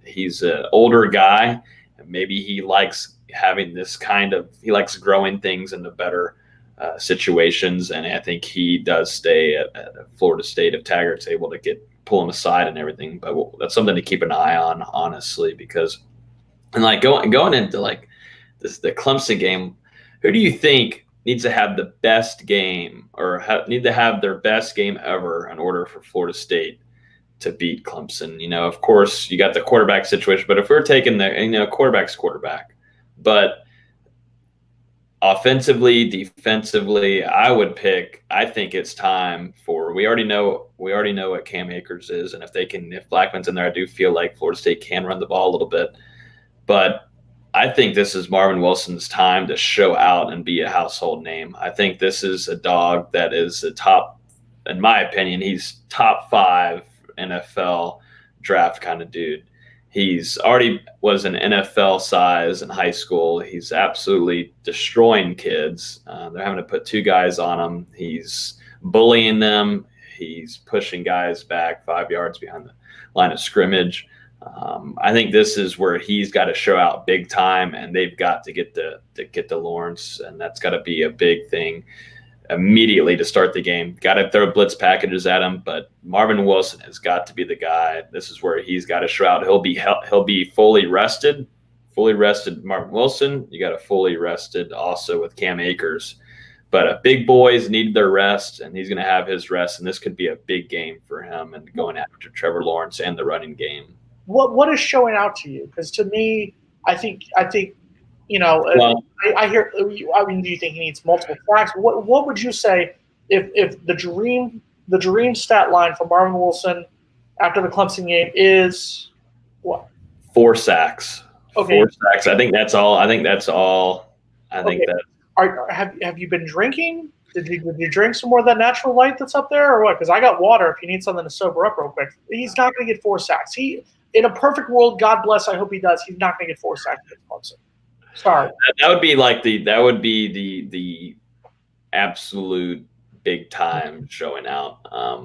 He's an older guy, and maybe he likes having this he likes growing things into better situations, and I think he does stay at Florida State if Taggart's able to pull him aside and everything. But that's something to keep an eye on, honestly, because going into the Clemson game, who do you think needs to have the best game or need to have their best game ever in order for Florida State to beat Clemson? Of course, you got the quarterback situation, but if we're taking quarterback's quarterback, but offensively, defensively, I think it's time for, we already know what Cam Akers is. And if Blackman's in there, I do feel like Florida State can run the ball a little bit, but I think this is Marvin Wilson's time to show out and be a household name. I think this is a dog that is a top, in my opinion, he's top 5 NFL draft kind of dude. He's already was an NFL size in high school. He's absolutely destroying kids. They're having to put 2 guys on him. He's bullying them. He's pushing guys back 5 yards behind the line of scrimmage. I think this is where he's got to show out big time, and they've got to get to Lawrence, and that's got to be a big thing immediately to start the game. Got to throw blitz packages at him, but Marvin Wilson has got to be the guy. This is where he's got to show out. He'll be fully rested. Marvin Wilson. You got a fully rested also with Cam Akers. But big boys need their rest, and he's going to have his rest, and this could be a big game for him and going after Trevor Lawrence and the running game. What is showing out to you? Because to me, I think I hear. I mean, do you think he needs multiple sacks? What would you say if the dream stat line for Marvin Wilson after the Clemson game is what? 4 sacks. Okay. 4 sacks. I think that's all. I think that. Have you been drinking? Did you drink some more of that natural light that's up there, or what? Because I got water if you need something to sober up real quick. He's not going to get 4 sacks. In a perfect world, God bless, I hope he does. He's not going to get 4 sacks against Clemson. Sorry. That would be the absolute big time showing out.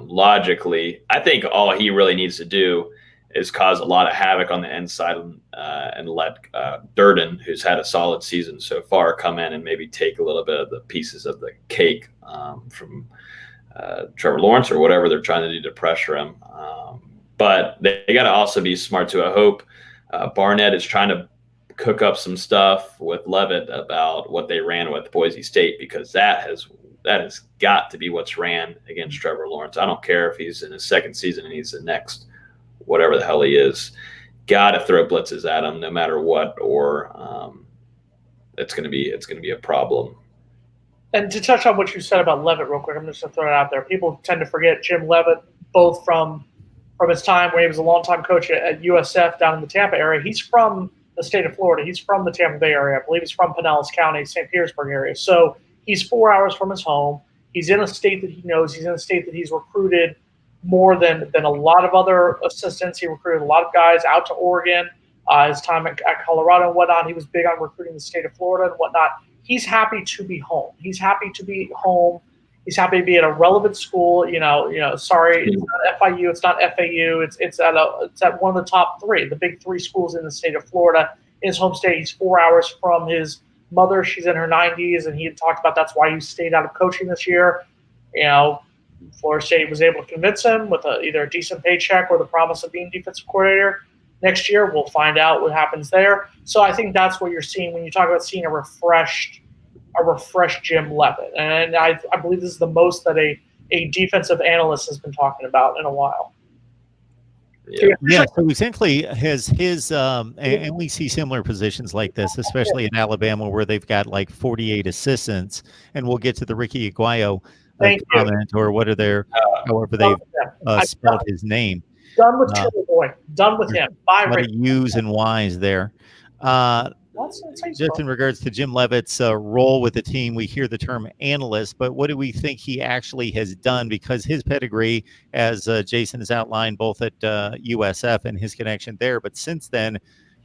Logically, I think all he really needs to do is cause a lot of havoc on the inside and let Durden, who's had a solid season so far, come in and maybe take a little bit of the pieces of the cake from Trevor Lawrence or whatever they're trying to do to pressure him. But they got to also be smart too. I hope Barnett is trying to cook up some stuff with Leavitt about what they ran with Boise State, because that has got to be what's ran against Trevor Lawrence. I don't care if he's in his second season and he's the next whatever the hell he is, got to throw blitzes at him no matter what, or it's going to be a problem. And to touch on what you said about Levitt real quick, I'm just going to throw it out there. People tend to forget Jim Levitt, both from his time where he was a longtime coach at USF down in the Tampa area. He's from the state of Florida. He's from the Tampa Bay area. I believe he's from Pinellas County, St. Petersburg area. So he's 4 hours from his home. He's in a state that he knows. He's in a state that he's recruited more than a lot of other assistants. He recruited a lot of guys out to Oregon. His time at Colorado and whatnot, he was big on recruiting the state of Florida and whatnot. He's happy to be home. He's happy to be home. He's happy to be at a relevant school. Sorry, it's not FIU, it's not FAU. It's at one of the top three, the big three schools in the state of Florida. In his home state, he's 4 hours from his mother. She's in her 90s, and he had talked about that's why he stayed out of coaching this year. Florida State was able to convince him with either a decent paycheck or the promise of being defensive coordinator. Next year, we'll find out what happens there. So I think that's what you're seeing when you talk about seeing a refreshed Jim Levitt. And I believe this is the most that a defensive analyst has been talking about in a while. Yeah, so essentially his and we see similar positions like this, especially in Alabama, where they've got like 48 assistants, and we'll get to the Ricky Aguayo comment, or what are their, however they've spelled his name. Done with Taylor Boy. Done with him. A lot of U's and Y's there. Just in regards to Jim Levitt's role with the team, we hear the term analyst, but what do we think he actually has done? Because his pedigree, as Jason has outlined, both at USF and his connection there, but since then,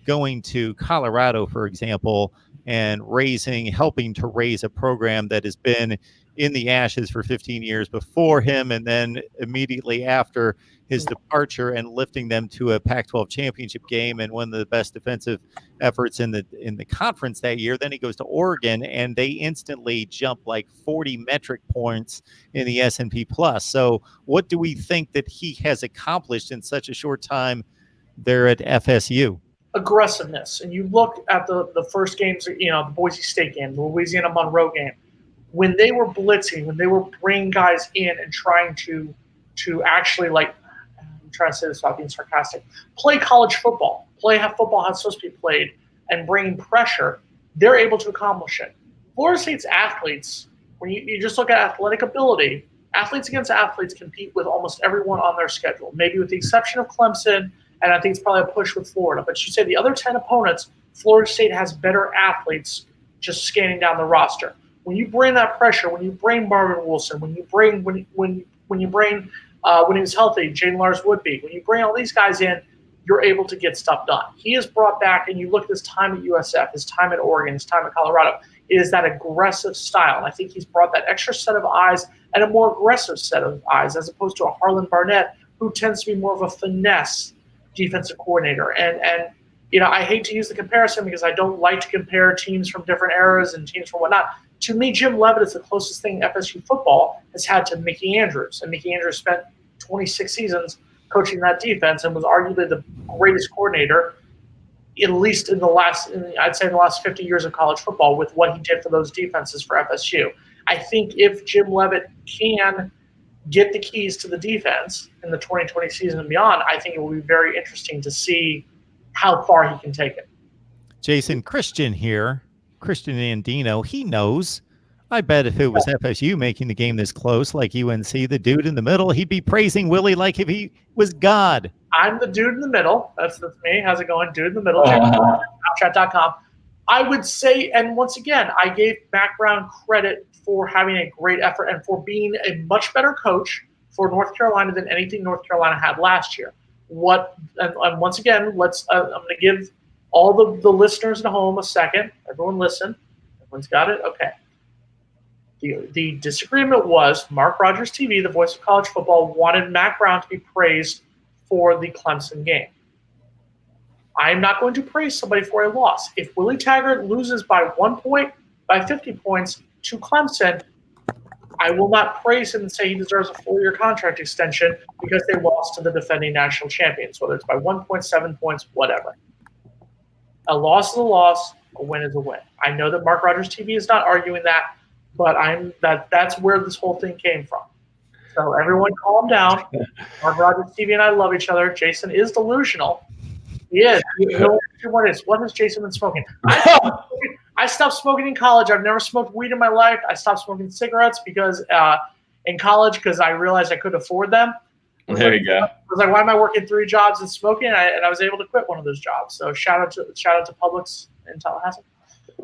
going to Colorado, for example, and helping to raise a program that has been in the ashes for 15 years before him, and then immediately after his departure, and lifting them to a Pac-12 championship game and one of the best defensive efforts in the conference that year. Then he goes to Oregon, and they instantly jump like 40 metric points in the S&P Plus. So what do we think that he has accomplished in such a short time there at FSU? Aggressiveness. And you look at the first games, the Boise State game, the Louisiana Monroe game, when they were blitzing, when they were bringing guys in and trying to actually, like, I'm trying to say this without being sarcastic, play college football, play how football how it's supposed to be played, and bringing pressure, they're able to accomplish it. Florida State's athletes, when you just look at athletic ability, athletes against athletes compete with almost everyone on their schedule, maybe with the exception of Clemson, and I think it's probably a push with Florida. But you say the other 10 opponents, Florida State has better athletes just scanning down the roster. When you bring that pressure, when you bring Marvin Wilson, when you bring when he was healthy, Jane Lars Woodby, when you bring all these guys in, you're able to get stuff done. He has brought back, and you look at his time at USF, his time at Oregon, his time at Colorado, it is that aggressive style. And I think he's brought that extra set of eyes and a more aggressive set of eyes, as opposed to a Harlan Barnett, who tends to be more of a finesse defensive coordinator. And I hate to use the comparison because I don't like to compare teams from different eras and teams from whatnot. To me, Jim Levitt is the closest thing FSU football has had to Mickey Andrews. And Mickey Andrews spent 26 seasons coaching that defense and was arguably the greatest coordinator, at least in the last 50 years of college football, with what he did for those defenses for FSU. I think if Jim Levitt can get the keys to the defense in the 2020 season and beyond, I think it will be very interesting to see how far he can take it. Jason, Christian here, Christian Andino, he knows. I bet if it was FSU making the game this close, like UNC, the dude in the middle, he'd be praising Willie like if he was God. I'm the dude in the middle. That's me. How's it going? Dude in the middle. Chat.com. I would say, and once again, I gave Mack Brown credit for having a great effort and for being a much better coach for North Carolina than anything North Carolina had last year. And once again, I'm going to give all the listeners at home a second. Everyone listen. Everyone's got it? Okay. The disagreement was Mark Rogers TV, the voice of college football, wanted Mack Brown to be praised for the Clemson game. I am not going to praise somebody for a loss. If Willie Taggart loses by 1 point, by 50 points to Clemson, I will not praise him and say he deserves a 4-year contract extension because they lost to the defending national champions, whether it's by 1.7 points, whatever. A loss is a loss, a win is a win. I know that Mark Rogers TV is not arguing that, but that's where this whole thing came from. So everyone calm down. Mark Rogers, TV, and I love each other. Jason is delusional. He is. What has Jason been smoking? I stopped smoking in college. I've never smoked weed in my life. I stopped smoking cigarettes because in college because I realized I couldn't afford them. There you go. I was like, why am I working 3 jobs and smoking? And I was able to quit one of those jobs. So shout out to Publix in Tallahassee. I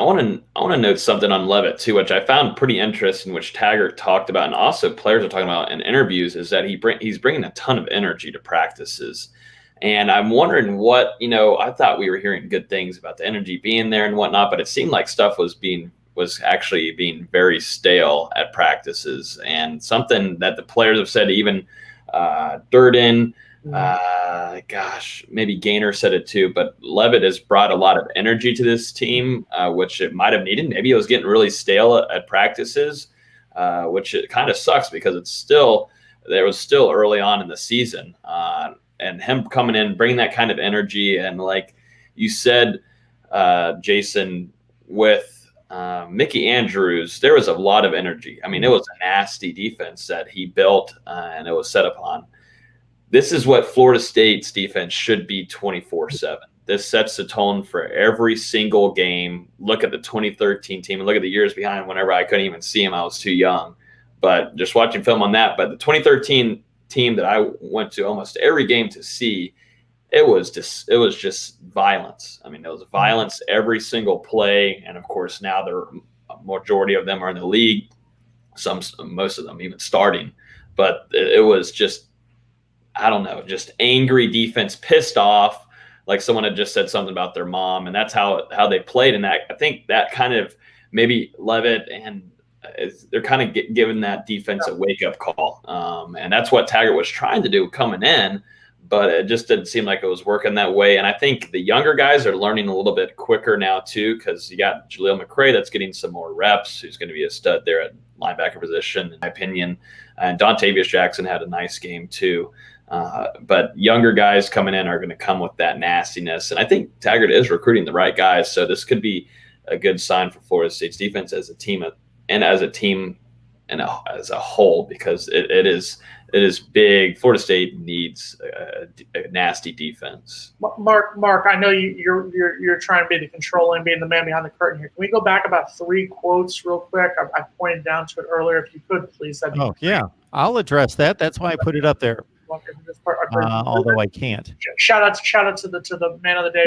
want to note something on Levitt too, which I found pretty interesting, which Taggart talked about, and also players are talking about in interviews, is that he's bringing a ton of energy to practices. And I'm wondering what, I thought we were hearing good things about the energy being there and whatnot, but it seemed like stuff was actually being very stale at practices, and something that the players have said, even Durden, maybe Gaynor said it too, but Levitt has brought a lot of energy to this team, which it might have needed. Maybe it was getting really stale at practices, which it kind of sucks because there was still early on in the season. And him coming in, bringing that kind of energy. And like you said, Jason, with Mickey Andrews, there was a lot of energy. I mean, it was a nasty defense that he built and it was set upon. This is what Florida State's defense should be 24/7. This sets the tone for every single game. Look at the 2013 team and look at the years behind whenever I couldn't even see him. I was too young. But just watching film on that. But the 2013 team that I went to almost every game to see, it was just violence. I mean, it was violence every single play. And of course, now a majority of them are in the league. Most of them even starting. But it was just, I don't know, just angry defense, pissed off, like someone had just said something about their mom, and that's how they played. And that, I think that kind of maybe Levitt and they're kind of giving that defense a wake-up call, and that's what Taggart was trying to do coming in, but it just didn't seem like it was working that way. And I think the younger guys are learning a little bit quicker now too, because you got Jaleel McRae that's getting some more reps, who's going to be a stud there at linebacker position, in my opinion, and Dontavius Jackson had a nice game too. But younger guys coming in are going to come with that nastiness. And I think Taggart is recruiting the right guys. So this could be a good sign for Florida State's defense as a team and as a whole, because it is big. Florida State needs a nasty defense. Mark, I know you're trying to be the control and being the man behind the curtain here. Can we go back about 3 quotes real quick? I pointed down to it earlier. If you could, please. Yeah. I'll address that. That's why I put it up there. Although I can't. Shout out to the man of the day,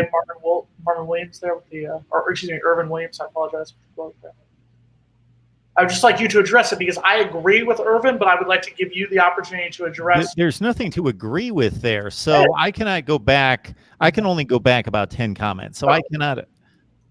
Marvin Williams there with Irvin Williams. I apologize. I would just like you to address it because I agree with Irvin, but I would like to give you the opportunity to address. There's nothing to agree with there, so I cannot go back. I can only go back about 10 comments, so I cannot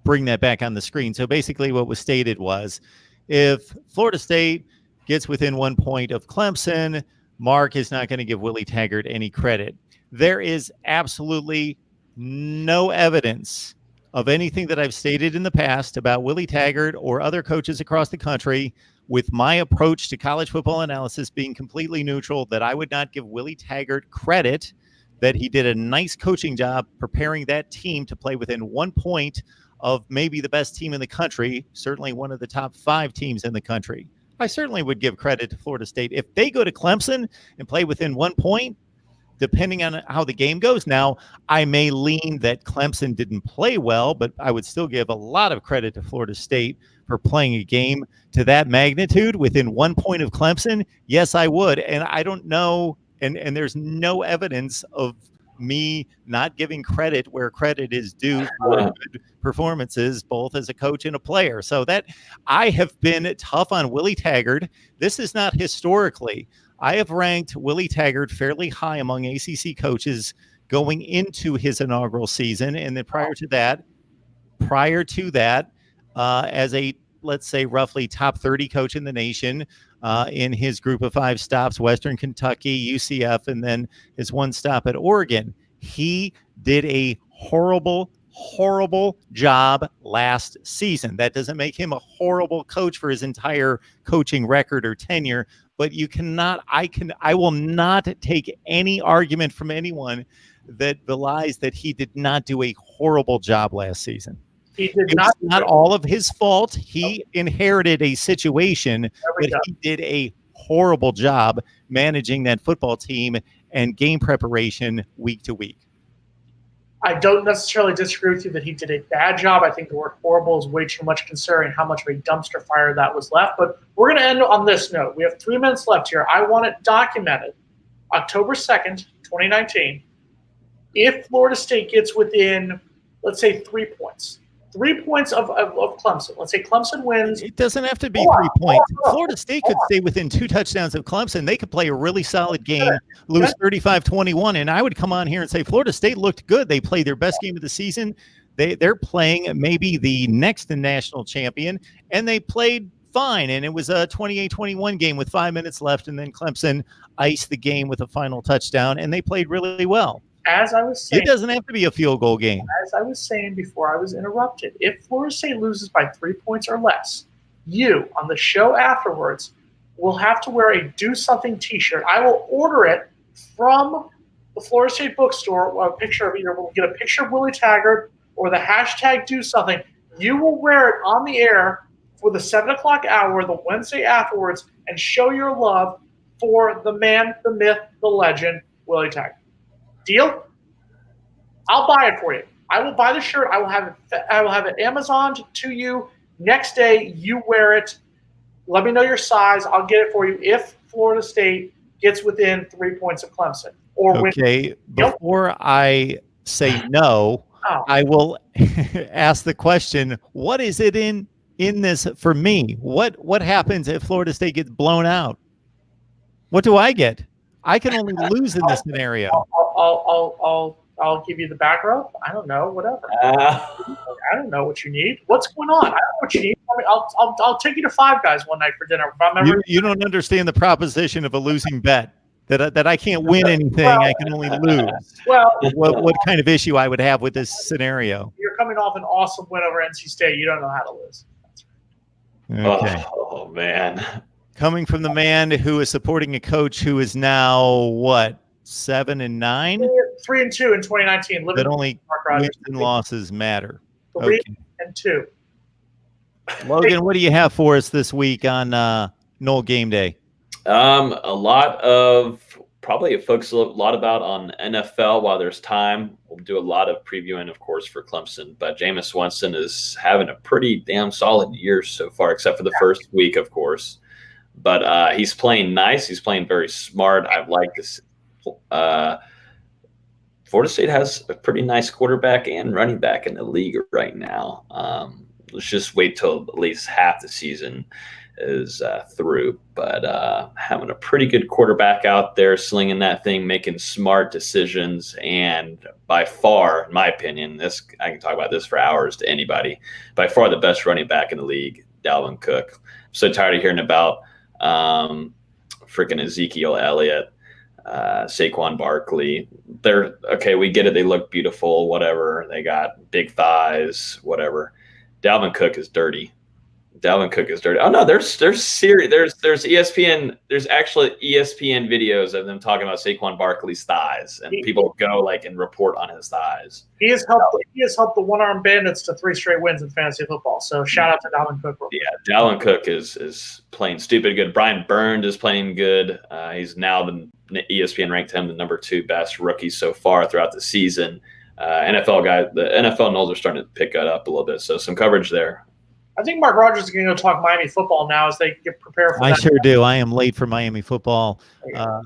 bring that back on the screen. So basically, what was stated was, if Florida State gets within 1 point of Clemson, Mark is not going to give Willie Taggart any credit. There is absolutely no evidence of anything that I've stated in the past about Willie Taggart or other coaches across the country, with my approach to college football analysis being completely neutral, that I would not give Willie Taggart credit that he did a nice coaching job preparing that team to play within 1 point of maybe the best team in the country, certainly one of the top 5 teams in the country. I certainly would give credit to Florida State. If they go to Clemson and play within 1 point, depending on how the game goes. Now, I may lean that Clemson didn't play well, but I would still give a lot of credit to Florida State for playing a game to that magnitude within 1 point of Clemson. Yes, I would. And I don't know, and there's no evidence of me not giving credit where credit is due for good performances, both as a coach and a player. So that I have been tough on Willie Taggart. This is not historically. I have ranked Willie Taggart fairly high among ACC coaches going into his inaugural season. And then prior to that, as a, let's say, roughly top 30 coach in the nation, in his group of 5 stops, Western Kentucky, UCF, and then his 1 stop at Oregon. He did a horrible job last season. That doesn't make him a horrible coach for his entire coaching record or tenure, but I will not take any argument from anyone that belies that he did not do a horrible job last season. He did not. It's not all of his fault. He inherited a situation, but he did a horrible job managing that football team and game preparation week to week. I don't necessarily disagree with you that he did a bad job. I think the word horrible is way too much considering how much of a dumpster fire that was left. But we're going to end on this note. We have 3 minutes left here. I want it documented. October 2nd, 2019, if Florida State gets within, let's say, 3 points. 3 points of Clemson. Let's say Clemson wins. It doesn't have to be 3 points. Florida State could stay within 2 touchdowns of Clemson. They could play a really solid game, lose 35-21, and I would come on here and say Florida State looked good. They played their best game of the season. They're playing maybe the next national champion, and they played fine. And it was a 28-21 game with 5 minutes left, and then Clemson iced the game with a final touchdown, and they played really well. As I was saying, it doesn't have to be a field goal game. As I was saying before I was interrupted, if Florida State loses by 3 points or less, you, on the show afterwards, will have to wear a Do Something t-shirt. I will order it from the Florida State bookstore, a picture of either we'll get a picture of Willie Taggart or the hashtag Do Something. You will wear it on the air for the 7 o'clock hour, the Wednesday afterwards, and show your love for the man, the myth, the legend, Willie Taggart. Deal? I'll buy it for you. I will buy the shirt. I will have it Amazoned to you. Next day, you wear it. Let me know your size. I'll get it for you if Florida State gets within 3 points of Clemson. Okay, before I say no, I will ask the question, what is it in this for me? What happens if Florida State gets blown out? What do I get? I can only lose in this scenario. I'll give you the back row. I don't know, whatever. I don't know what you need. What's going on? I don't know what you need. I mean, I'll take you to Five Guys one night for dinner. You don't understand the proposition of a losing bet. That I can't win anything, I can only lose. Well, what kind of issue I would have with this scenario? You're coming off an awesome win over NC State. You don't know how to lose. Okay. Oh man. Coming from the man who is supporting a coach who is now what, 7-9? 3-2 in 2019. That only wins and losses matter. 3-2. Logan, what do you have for us this week on Knoll Game Day? A lot of probably focus a lot about on NFL while there's time. We'll do a lot of previewing, of course, for Clemson. But Jameis Winston is having a pretty damn solid year so far, except for the first week, of course. But he's playing nice. He's playing very smart. I've liked this. Florida State has a pretty nice quarterback and running back in the league right now. Let's just wait till at least half the season is through. But having a pretty good quarterback out there, slinging that thing, making smart decisions, and by far, in my opinion, I can talk about this for hours to anybody, by far the best running back in the league, Dalvin Cook. I'm so tired of hearing about freaking Ezekiel Elliott, Saquon Barkley. They're okay. We get it. They look beautiful, whatever. They got big thighs, whatever. Dalvin Cook is dirty. Oh no, there's serious. There's ESPN. There's actually ESPN videos of them talking about Saquon Barkley's thighs, and people go and report on his thighs. He has helped the one-armed bandits to 3 straight wins in fantasy football. So shout out to Dalvin Cook. Yeah, Dalvin Cook is playing stupid good. Brian Burns is playing good. He's now the ESPN ranked him the number 2 best rookie so far throughout the season. NFL guy, the NFL Knolls are starting to pick that up a little bit. So some coverage there. I think Mark Rogers is going to go talk Miami football now as they get prepared for that. I sure do. I am late for Miami football.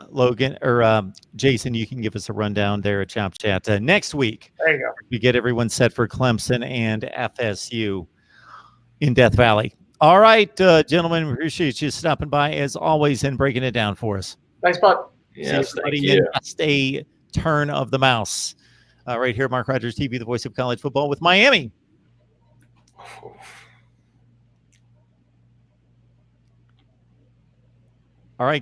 Logan or Jason, you can give us a rundown there at Chop Chat next week. There you go. We get everyone set for Clemson and FSU in Death Valley. All right, gentlemen, we appreciate you stopping by as always and breaking it down for us. Thanks, bud. Yes, thank you. Just a turn of the mouse. Right here, Mark Rogers TV, the voice of college football with Miami. All right, guys.